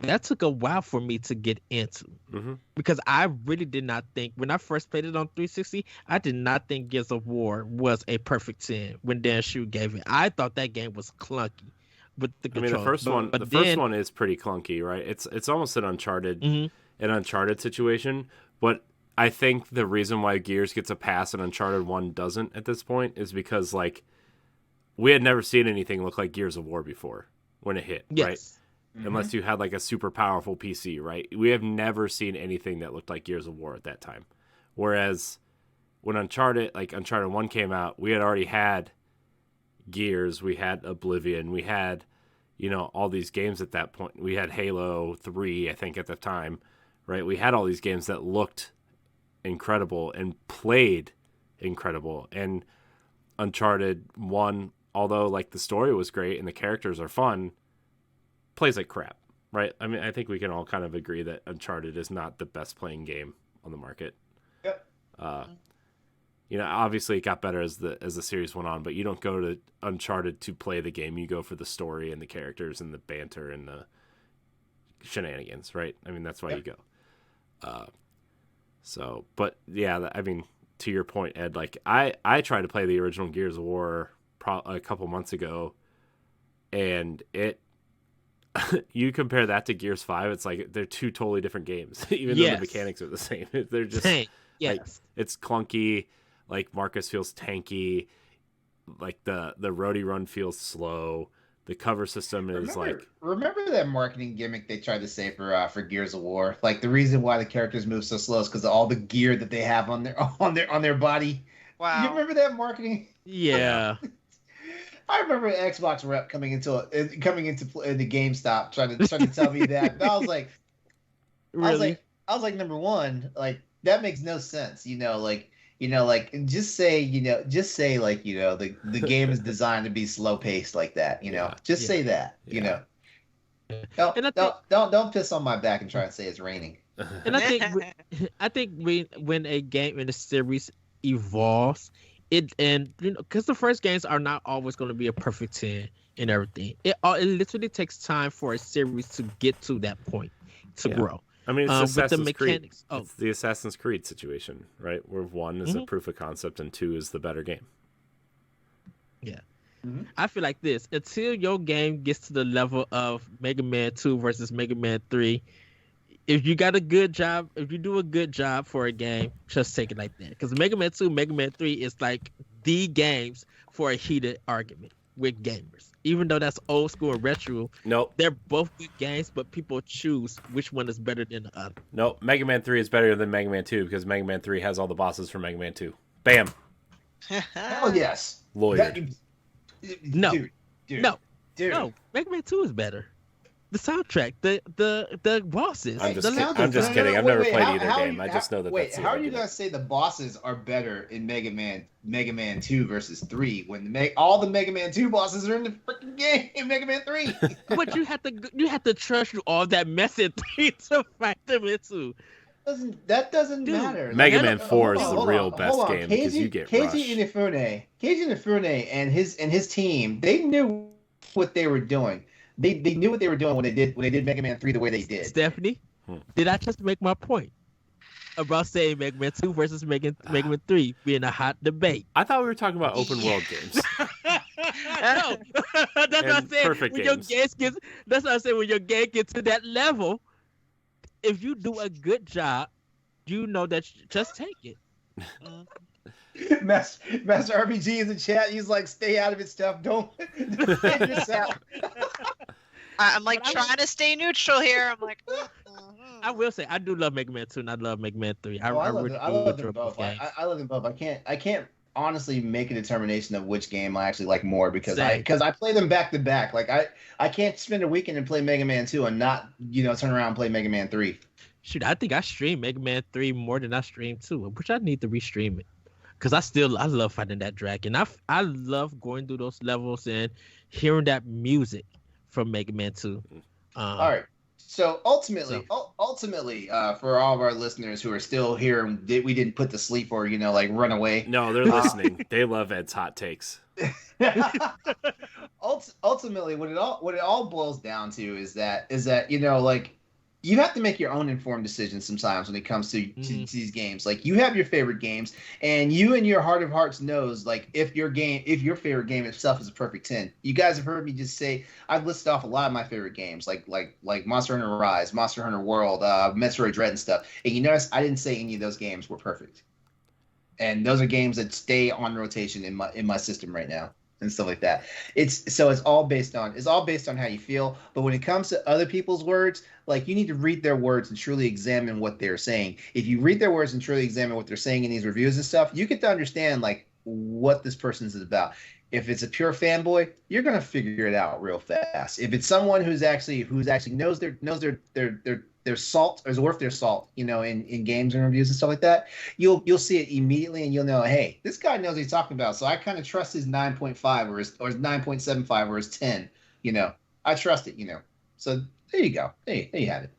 that took a while for me to get into. Mm-hmm. Because I really did not think, when I first played it on 360, I did not think Gears of War was a perfect 10 when Dan Shu gave it. I thought that game was clunky with the controls. I mean, the first one is pretty clunky, right? It's almost an Uncharted situation, but I think the reason why Gears gets a pass and Uncharted 1 doesn't at this point is because, like, we had never seen anything look like Gears of War before when it hit, right? Mm-hmm. Unless you had, like, a super powerful PC, right? We have never seen anything that looked like Gears of War at that time. Whereas when Uncharted 1 came out, we had already had Gears, we had Oblivion, we had, you know, all these games at that point. We had Halo 3, I think, at the time, right? We had all these games that looked incredible and played incredible. And Uncharted 1, although, like, the story was great and the characters are fun, plays like crap, right? I mean, I think we can all kind of agree that Uncharted is not the best playing game on the market. Yep. You know, obviously it got better as the series went on, but you don't go to Uncharted to play the game. You go for the story and the characters and the banter and the shenanigans, right? I mean, that's why you go. So, but yeah, I mean, to your point, Ed, like I tried to play the original Gears of War a couple months ago, and you compare that to Gears 5, it's like they're two totally different games, even though the mechanics are the same. They're just like, it's clunky. Like, Marcus feels tanky. Like the roadie run feels slow. The cover system is remember that marketing gimmick they tried to say for Gears of War? Like, the reason why the characters move so slow is because of all the gear that they have on their body. Wow. You remember that marketing? Yeah. I remember an Xbox rep coming into the GameStop trying to tell me that. And I was like, Really? I was like, number one, like, that makes no sense. Just say like, the game is designed to be slow paced like that. Say that. Don't piss on my back and try and say it's raining. And I think when a game in a series evolves, because the first games are not always going to be a perfect 10 and everything. It literally takes time for a series to get to that point to grow. I mean, it's Assassin's Creed. Oh. It's the Assassin's Creed situation, right? Where 1 is a proof of concept and 2 is the better game. Yeah. Mm-hmm. I feel like this. Until your game gets to the level of Mega Man 2 versus Mega Man 3, if you do a good job for a game, just take it like that. Because Mega Man 2, Mega Man 3 is like the games for a heated argument with gamers. Even though that's old school and retro, nope, they're both good games, but people choose which one is better than the other. Nope, Mega Man 3 is better than Mega Man 2 because Mega Man 3 has all the bosses from Mega Man 2. Bam. Hell yes. Lawyered. No. Mega Man 2 is better. The soundtrack, the bosses. I'm just kidding. I've never played either game. I just know that. Wait, how are you gonna say the bosses are better in Mega Man 2 versus 3 when all the Mega Man 2 bosses are in the freaking game in Mega Man 3? But you have to trust through all that mess in 3 to fight them into. That doesn't matter. Mega Man 4 is the real best game because you get rushed. Keiji Inafune and his team, they knew what they were doing. They knew what they were doing when they did Mega Man 3 the way they did. Stephanie, did I just make my point about saying Mega Man 2 versus Mega Man 3 being a hot debate? I thought we were talking about open world games. No, that's what I'm saying. Perfect games. That's what I'm saying. When your game gets to that level, if you do a good job, you know that just take it. Master RPG in the chat. He's like, stay out of it stuff. Don't defend yourself. I'm like trying to stay neutral here. I'm like, I will say I do love Mega Man 2 and I love Mega Man 3. I love them both. I love them both. I can't honestly make a determination of which game I actually like more because I play them back to back. Like I can't spend a weekend and play Mega Man 2 and not turn around and play Mega Man 3. Shoot, I think I stream Mega Man 3 more than I stream 2, which I need to restream it. Because I love fighting that dragon. I love going through those levels and hearing that music from Mega Man 2. All right. So ultimately, for all of our listeners who are still here and we didn't put to sleep or run away. No, they're listening. They love Ed's hot takes. ultimately, what it all boils down to is that like you have to make your own informed decisions sometimes when it comes to these games. Like you have your favorite games, and you in your heart of hearts knows like if your favorite game itself is a perfect 10. You guys have heard me just say I've listed off a lot of my favorite games, like Monster Hunter Rise, Monster Hunter World, Metroid Dread and stuff. And you notice I didn't say any of those games were perfect. And those are games that stay on rotation in my system right now and stuff like that. It's all based on how you feel. But when it comes to other people's words, like you need to read their words and truly examine what they're saying. If you read their words and truly examine what they're saying in these reviews and stuff, you get to understand like what this person is about. If it's a pure fanboy, you're gonna figure it out real fast. If it's someone who's actually knows their salt is worth their salt, in games and reviews and stuff like that, you'll see it immediately and you'll know, hey, this guy knows what he's talking about. So I kind of trust his 9.5 or his 9.75 or his 10. I trust it. So there you go. There you have it.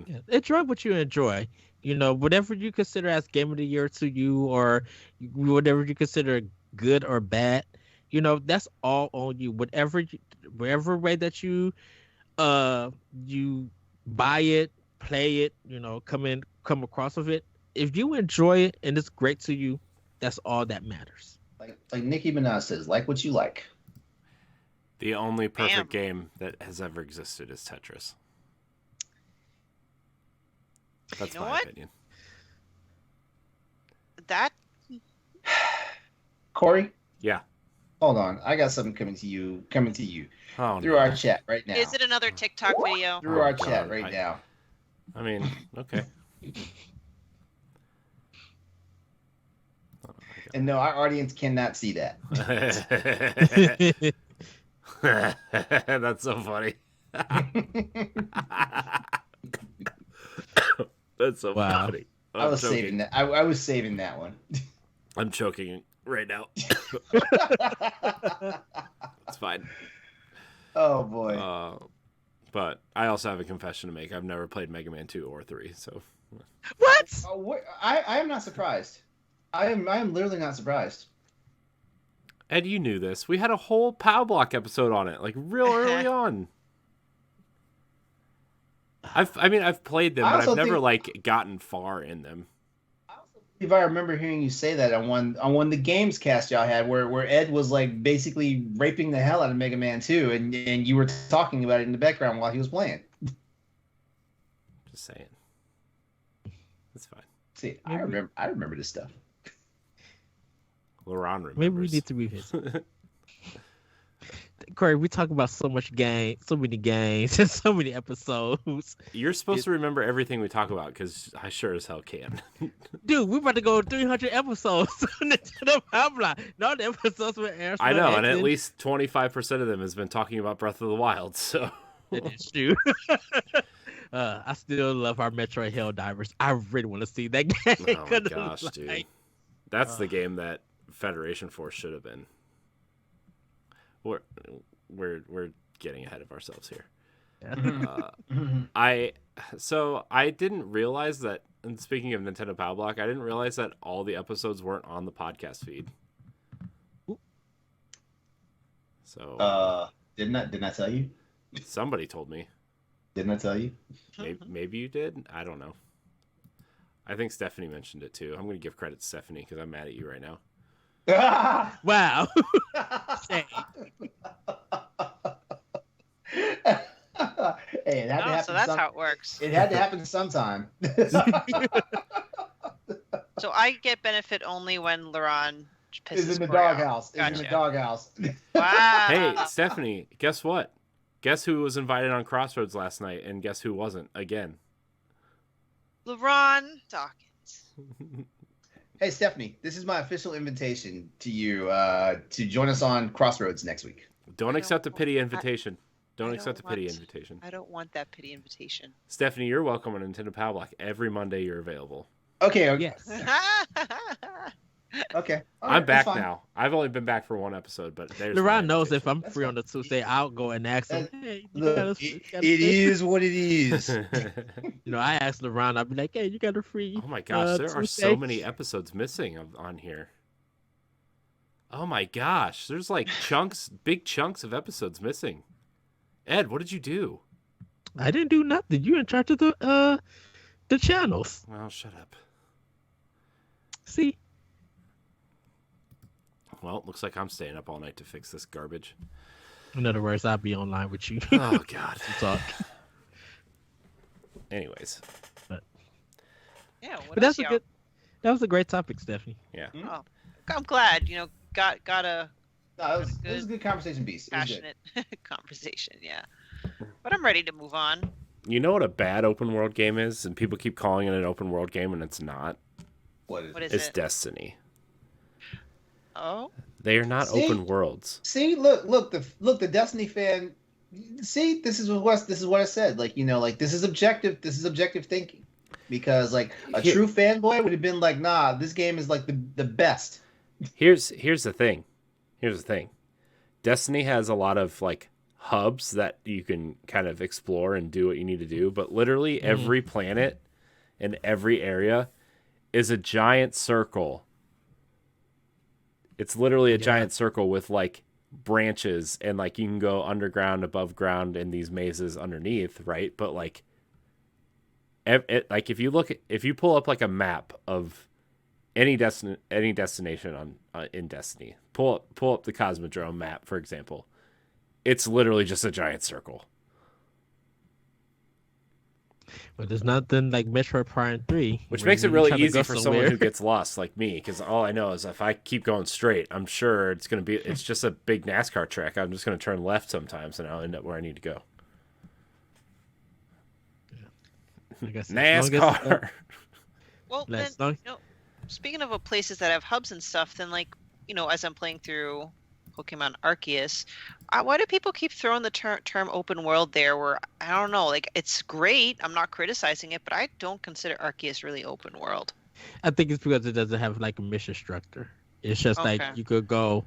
Yeah, enjoy what you enjoy. Whatever you consider as game of the year to you, or whatever you consider good or bad, that's all on you. Whatever way that you buy it, play it, come across of it. If you enjoy it and it's great to you, that's all that matters. Like Nicki Minaj says, like what you like. The only perfect game that has ever existed is Tetris. That's my opinion. That Corey? Yeah. Hold on. I got something coming to you through our chat right now. Is it another TikTok video? Through our chat right now. I mean, okay. And no, our audience cannot see that. That's so funny. That's so funny. I was saving that. I was saving that one. I'm choking right now. It's fine. Oh boy. But I also have a confession to make. I've never played Mega Man 2 or 3, so. What? I am not surprised. I am literally not surprised. Ed, you knew this. We had a whole POW Block episode on it, like real early on. I've played them, but I've never gotten far in them. If I remember hearing you say that on one of the games cast y'all had, where Ed was like basically raping the hell out of Mega Man 2, and you were talking about it in the background while he was playing. Just saying, it's fine. See, I remember this stuff. LeRon remembers. Maybe we need to revisit. Corey, we talk about so many games, and so many episodes. You're supposed to remember everything we talk about, because I sure as hell can. Dude, we're about to go 300 episodes on Nintendo Power Block. No, the episodes were aired. I know, and at least 25% of them has been talking about Breath of the Wild, so. It is true. I still love our Metroid Helldivers. I really want to see that game. Oh my gosh, dude. That's the game that Federation Force should have been. We're getting ahead of ourselves here. I didn't realize that. And speaking of Nintendo Power Block, I didn't realize that all the episodes weren't on the podcast feed. So didn't I tell you? Somebody told me. Didn't I tell you? Maybe you did. I don't know. I think Stephanie mentioned it too. I'm going to give credit to Stephanie because I'm mad at you right now. Wow. Hey, it had to happen. So that's how it works. It had to happen sometime. So I get benefit only when LeRon pisses Is in the Corey off. doghouse. Gotcha. Is in the doghouse. Wow. Hey, Stephanie, guess what? Guess who was invited on Crossroads last night, and guess who wasn't again? LeRon Dawkins. Hey, Stephanie, this is my official invitation to you to join us on Crossroads next week. Don't accept a pity invitation. Don't accept a pity invitation. I don't want that pity invitation. Stephanie, you're welcome on Nintendo Power Block. Every Monday you're available. Okay. Yes. Okay. I'm back now. I've only been back for one episode, but there's LeRon knows if I'm free on the Tuesday, I'll go and ask him. Hey, it is what it is. I asked LeRon, I'll be like, hey, you got a free? Oh my gosh, there are so many episodes missing on here. Oh my gosh, there's like big chunks of episodes missing. Ed, what did you do? I didn't do nothing. You're in charge of the channels. Well, shut up. See? Well, it looks like I'm staying up all night to fix this garbage. In other words, I'll be online with you. Oh God. to talk. Anyways. Yeah, what But else that was a great topic, Stephanie. Yeah. Oh, I'm glad, got a No, it was a good conversation piece. It was good. passionate conversation, yeah. But I'm ready to move on. You know what a bad open world game is, and people keep calling it an open world game, and it's not. What is What it? is It's it? Destiny. Oh, They are not See? open worlds. See, look, the Destiny fan. See, this is what I said. Like, this is objective. This is objective thinking, because like a Here- true fanboy would have been like, nah, this game is like the best. Here's the thing. Destiny has a lot of like hubs that you can kind of explore and do what you need to do, but literally every planet and every area is a giant circle. It's literally a giant circle with like branches, and like you can go underground, above ground in these mazes underneath, right? But like like if you pull up like a map of any destination in Destiny, pull up the Cosmodrome map, for example. It's literally just a giant circle. But there's nothing like Metroid Prime 3. Which where makes it you're really trying to easy go for somewhere. someone who gets lost like me, because all I know is if I keep going straight, I'm sure it's just a big NASCAR track. I'm just going to turn left sometimes, and I'll end up where I need to go. Like I said, as long as- NASCAR. well, then, as long- speaking of places that have hubs and stuff, then like, as I'm playing through Pokemon Arceus, why do people keep throwing the term open world there? Where I don't know, like it's great. I'm not criticizing it, but I don't consider Arceus really open world. I think it's because it doesn't have like a mission structure. It's just like Okay. you could go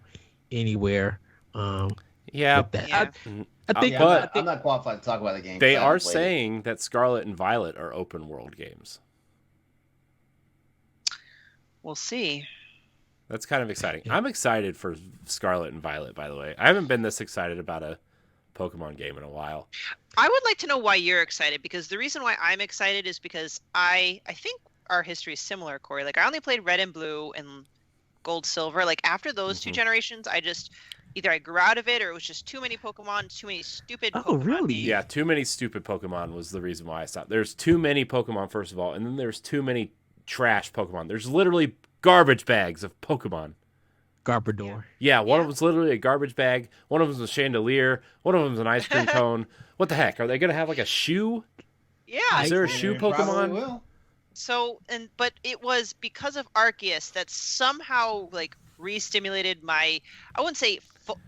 anywhere. Yeah, with that. Yeah. I think, Yeah, I'm not qualified to talk about the game. they 'cause I haven't are played it. saying that Scarlet and Violet are open world games. We'll see. That's kind of exciting. Yeah. I'm excited for Scarlet and Violet, by the way. I haven't been this excited about a Pokemon game in a while. I would like to know why you're excited, because the reason why I'm excited is because I think our history is similar, Corey. Like I only played Red and Blue and Gold, Silver. Like after those two generations, I just either I grew out of it or it was just too many Pokemon, too many stupid Oh, Pokemon really? names. Yeah, too many stupid Pokemon was the reason why I stopped. There's too many Pokemon, first of all, and then there's too many trash Pokemon. There's literally garbage bags of Pokemon. Garbodor. Yeah, one of them's literally a garbage bag. One of them's a chandelier. One of them's an ice cream cone. What the heck? Are they going to have like a shoe? Yeah. Is there a Yeah, shoe probably Pokemon? will. So but it was because of Arceus that somehow like re-stimulated my. I wouldn't say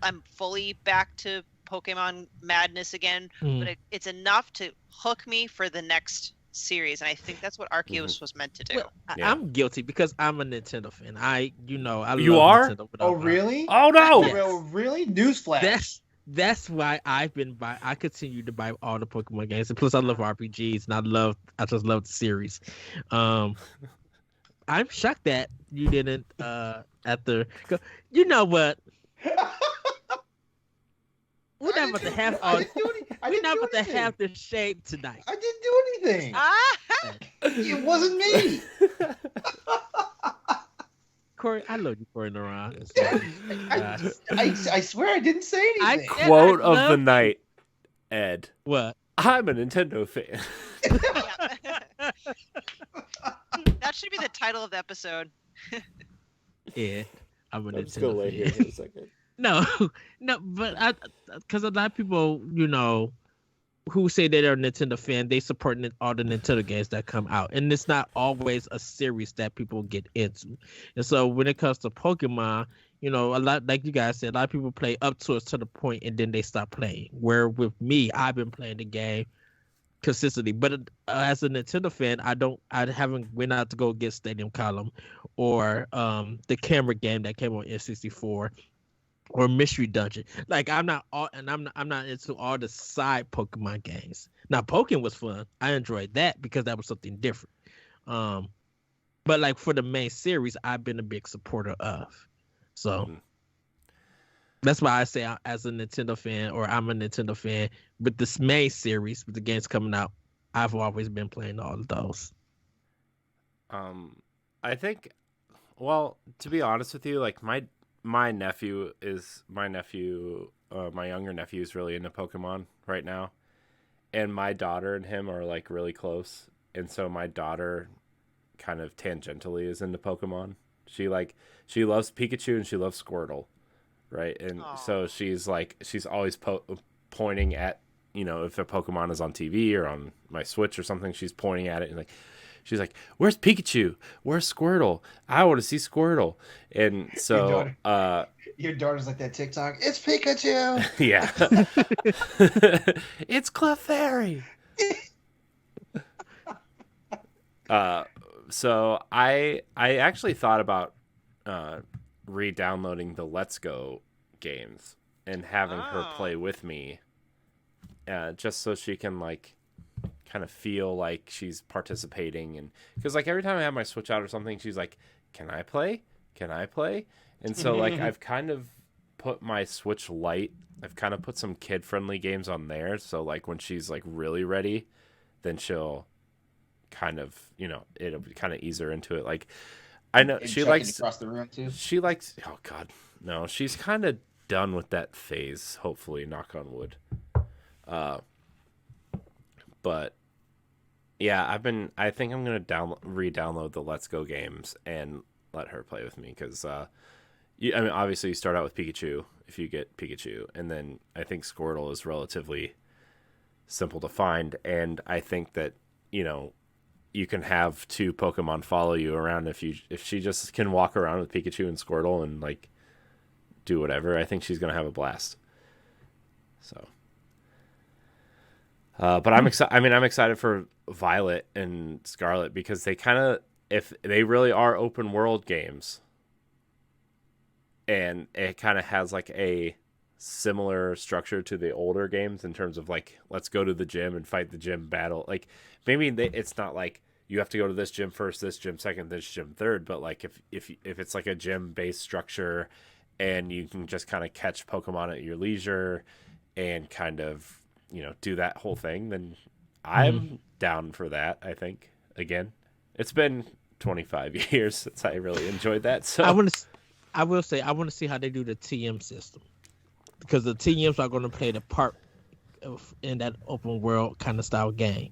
I'm fully back to Pokemon madness again, but it's enough to hook me for the next series, and I think that's what Arceus was meant to do. Well, Yeah. I'm guilty because I'm a Nintendo fan. I You love are? Nintendo Oh, without- really? Oh, no! Yes. Well, really? Newsflash. That's why I continue to buy all the Pokemon games, and plus I love RPGs, and I just love the series. I'm shocked that you didn't you know what? We're not about to have I all. didn't do We're anything. not about to have the shade tonight. I didn't do anything. Ah! It wasn't me. Corey, I love you, Corey LeRon. I swear I didn't say anything. Quote of the love- night, Ed. What? I'm a Nintendo fan. That should be the title of the episode. Yeah, I'm a I'm just going to Nintendo lay fan. here for a second. No, but because a lot of people, who say that they're a Nintendo fan, they support all the Nintendo games that come out, and it's not always a series that people get into. And so when it comes to Pokemon, a lot, like you guys said, a lot of people play up to a certain point and then they stop playing. Where with me, I've been playing the game consistently, but as a Nintendo fan, I haven't went out to go get Stadium Column or the camera game that came on N64. Or Mystery Dungeon. Like I'm not into all the side Pokemon games. Now Pokemon was fun. I enjoyed that because that was something different. But like for the main series, I've been a big supporter of. So That's why I say as a Nintendo fan, or I'm a Nintendo fan, with this main series, with the games coming out, I've always been playing all of those. I think, well, to be honest with you, like my younger nephew is really into Pokemon right now, and my daughter and him are like really close, and so my daughter kind of tangentially is into Pokemon. She loves Pikachu and she loves Squirtle, right? And so she's always pointing at, if a Pokemon is on TV or on my Switch or something, she's pointing at it and she's like, "Where's Pikachu? Where's Squirtle? I want to see Squirtle." And so your daughter's like that TikTok. It's Pikachu. Yeah. It's Clefairy. So I actually thought about re-downloading the Let's Go games and having her play with me, just so she can kind of feel like she's participating. And because every time I have my Switch out or something, she's like, "Can I play? Can I play?" And so I've kind of put my Switch Lite, I've kind of put some kid-friendly games on there, so when she's really ready, then she'll kind of, it'll kind of ease her into it. I know and she likes across the room too. She likes, oh god, no, she's kind of done with that phase, hopefully, knock on wood. But yeah, I think I'm gonna re-download the Let's Go games and let her play with me, because obviously you start out with Pikachu if you get Pikachu, and then I think Squirtle is relatively simple to find, and I think that you can have two Pokemon follow you around if she just can walk around with Pikachu and Squirtle and do whatever. I think she's gonna have a blast. So, but I'm excited. I'm excited for Violet and Scarlet, because if they really are open world games, and it kind of has a similar structure to the older games in terms of let's go to the gym and fight the gym battle. Maybe it's not you have to go to this gym first, this gym second, this gym third, but if it's a gym based structure, and you can just kind of catch Pokemon at your leisure and kind of do that whole thing, then I'm down for that. I think, again, it's been 25 years since I really enjoyed that, so I will say I want to see how they do the TM system, because the TMs are going to play the part in that open world kind of style game.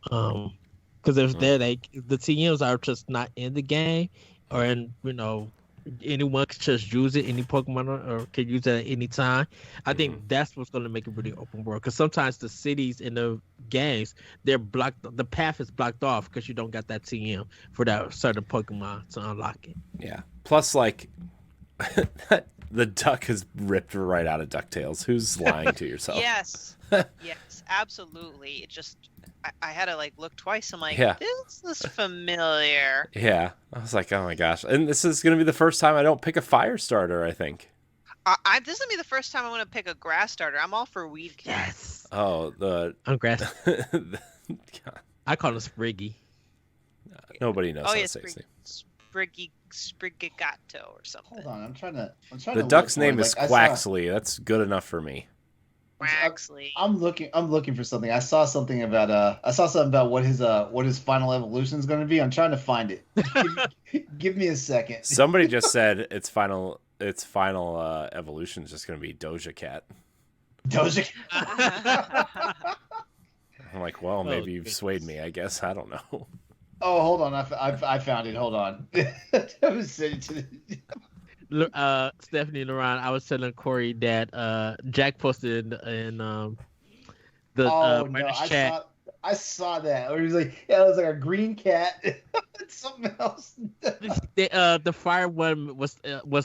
Because if the TMs are just not in the game, or anyone can just use it, any Pokemon or can use it at any time. I think that's what's going to make it really open world. Because sometimes the cities in the games, they're blocked. The path is blocked off because you don't got that TM for that certain Pokemon to unlock it. Yeah. Plus, the duck is ripped right out of DuckTales. Who's lying to yourself? Yes. Yes, absolutely. It just, I had to look twice. I'm like, Yeah. This is familiar. Yeah. I was like, oh my gosh. And this is going to be the first time I don't pick a fire starter, I think. This is going to be the first time I'm going to pick a grass starter. I'm all for weed cat. Yes. Oh, I'm grass. God. I call it Spriggy. Nobody knows how to say his name. Spriggato or something. Hold on, I'm trying to. The duck's name is Quaxley. That's good enough for me. Quaxley. I'm looking for something. I saw something about what his final evolution is going to be. I'm trying to find it. Give me a second. Somebody just said its final evolution is just going to be Doja Cat. Doja Cat. I'm like, well, maybe you've swayed me, I guess. I don't know. Oh, hold on. I found it. Hold on. I was sending to the... Stephanie and LeRon, I was telling Corey that Jack posted in the chat. I saw that. Or he was like, yeah, it was like a green cat. Something else. The fire one was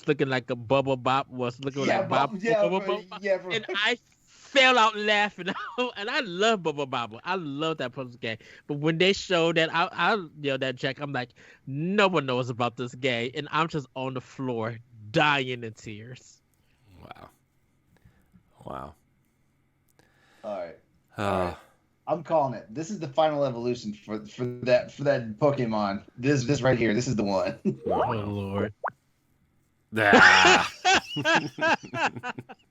looking like a Bubble Bop. Was looking like Bob. And I fell out laughing. And I love Bubble Bobble. I love that puzzle game. But when they showed that, I that Jack, I'm like, no one knows about this game, and I'm just on the floor dying in tears. Wow. All right. I'm calling it. This is the final evolution for that Pokemon. This right here. This is the one. Oh Lord.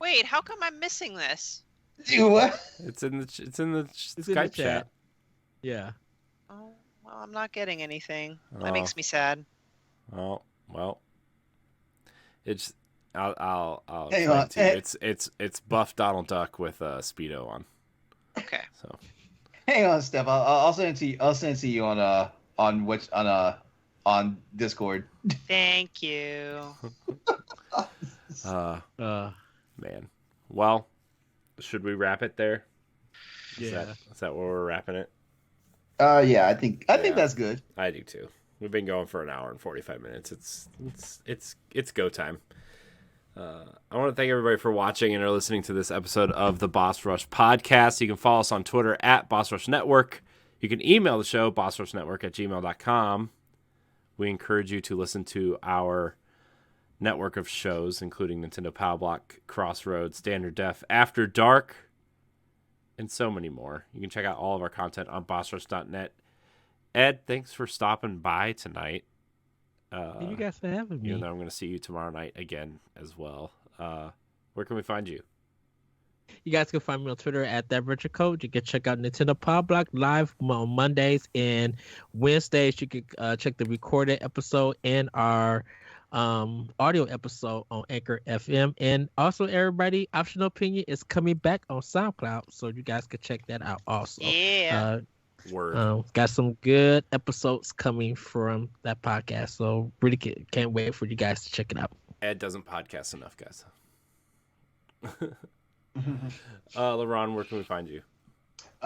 Wait, how come I'm missing this? Do what? It's in the It's in Skype the chat. chat. Yeah. Oh, well, I'm not getting anything. Oh. That makes me sad. Oh well, it's I'll Hang explain on. to you. It's buff Donald Duck with a speedo on. Okay. So Hang on, Steph. I'll send it to you. I'll send it to you on Discord. Thank you. Man. Well, should we wrap it there? Is Yeah. that where we're wrapping it? Yeah, I think Yeah. that's good. I do too. We've been going for an hour and 45 minutes. It's go time. I want to thank everybody for watching and or listening to this episode of the Boss Rush podcast. You can follow us on Twitter at Boss Rush Network. You can email the show, bossrushnetwork@gmail.com. We encourage you to listen to our network of shows, including Nintendo Power Block, Crossroads, Standard Def, After Dark, and so many more. You can check out all of our content on bossrush.net. Ed, thanks for stopping by tonight. Thank you guys for having me. Even though I'm going to see you tomorrow night again as well. Where can we find you? You guys can find me on Twitter at ThatRichardCode. You can check out Nintendo Power Block live on Mondays and Wednesdays. You can check the recorded episode and our audio episode on Anchor FM. And also, everybody, Optional Opinion is coming back on SoundCloud, so you guys can check that out also. Yeah. Word. Got some good episodes coming from that podcast, so really can't wait for you guys to check it out. Ed doesn't podcast enough, guys. LeRon, where can we find you?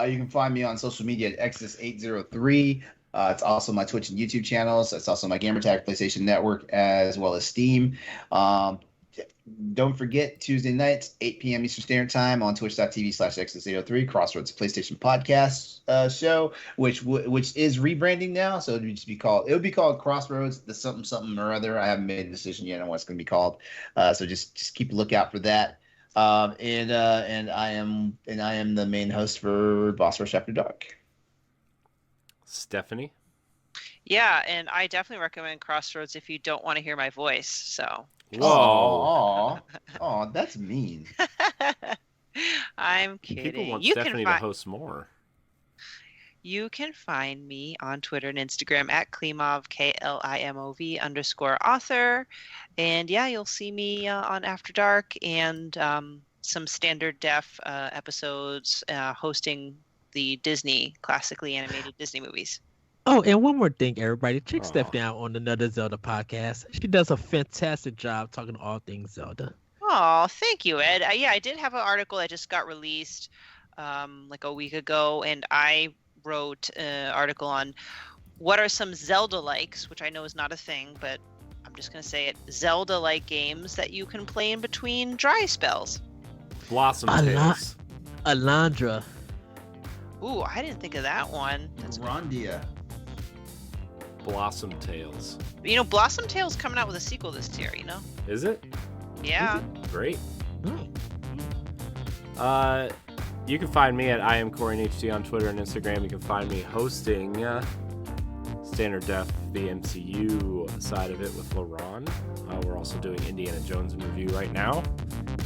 You can find me on social media at Exodus803. It's also my Twitch and YouTube channels. It's also my Gamertag PlayStation Network as well as Steam. Don't forget, Tuesday nights, 8 p.m. Eastern Standard Time on twitch.tv/Exodus803, Crossroads PlayStation Podcast show, which is rebranding now. So it would be called Crossroads, the something or other. I haven't made a decision yet on what it's going to be called. So just keep a lookout for that. And I am the main host for Boss Rush After Dark. Stephanie? Yeah, and I definitely recommend Crossroads if you don't want to hear my voice. So. Whoa. Oh, that's mean. I'm kidding. People want You Stephanie to host more. You can find me on Twitter and Instagram at Klimov, KLIMOV_author. And yeah, you'll see me on After Dark and some Standard Def episodes hosting the Disney, classically animated Disney movies. Oh, and one more thing, everybody. Check Stephanie out on another Zelda podcast. She does a fantastic job talking all things Zelda. Oh, thank you, Ed. Yeah, I did have an article that just got released like a week ago, and I wrote an article on what are some Zelda-likes, which I know is not a thing, but I'm just going to say it, Zelda-like games that you can play in between dry spells. Blossom Tales. Alondra. Ooh, I didn't think of that one. That's Rondia. Blossom Tales. You know, Blossom Tale's coming out with a sequel this year, you know? Is it? Yeah. Great. Mm. You can find me at IamCoreyHD on Twitter and Instagram. You can find me hosting Standard Def, the MCU side of it with LeRon. We're also doing Indiana Jones in review right now.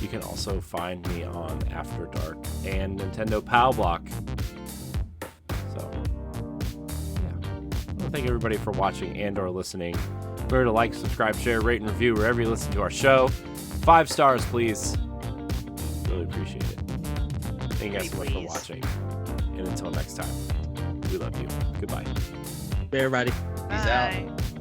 You can also find me on After Dark and Nintendo Power Block. So, yeah. Well, thank everybody for watching and or listening. Remember to like, subscribe, share, rate, and review wherever you listen to our show. 5 stars, please. Really appreciate it. Thank you guys so much for watching. And until next time, we love you. Goodbye. Bye, everybody. Peace out.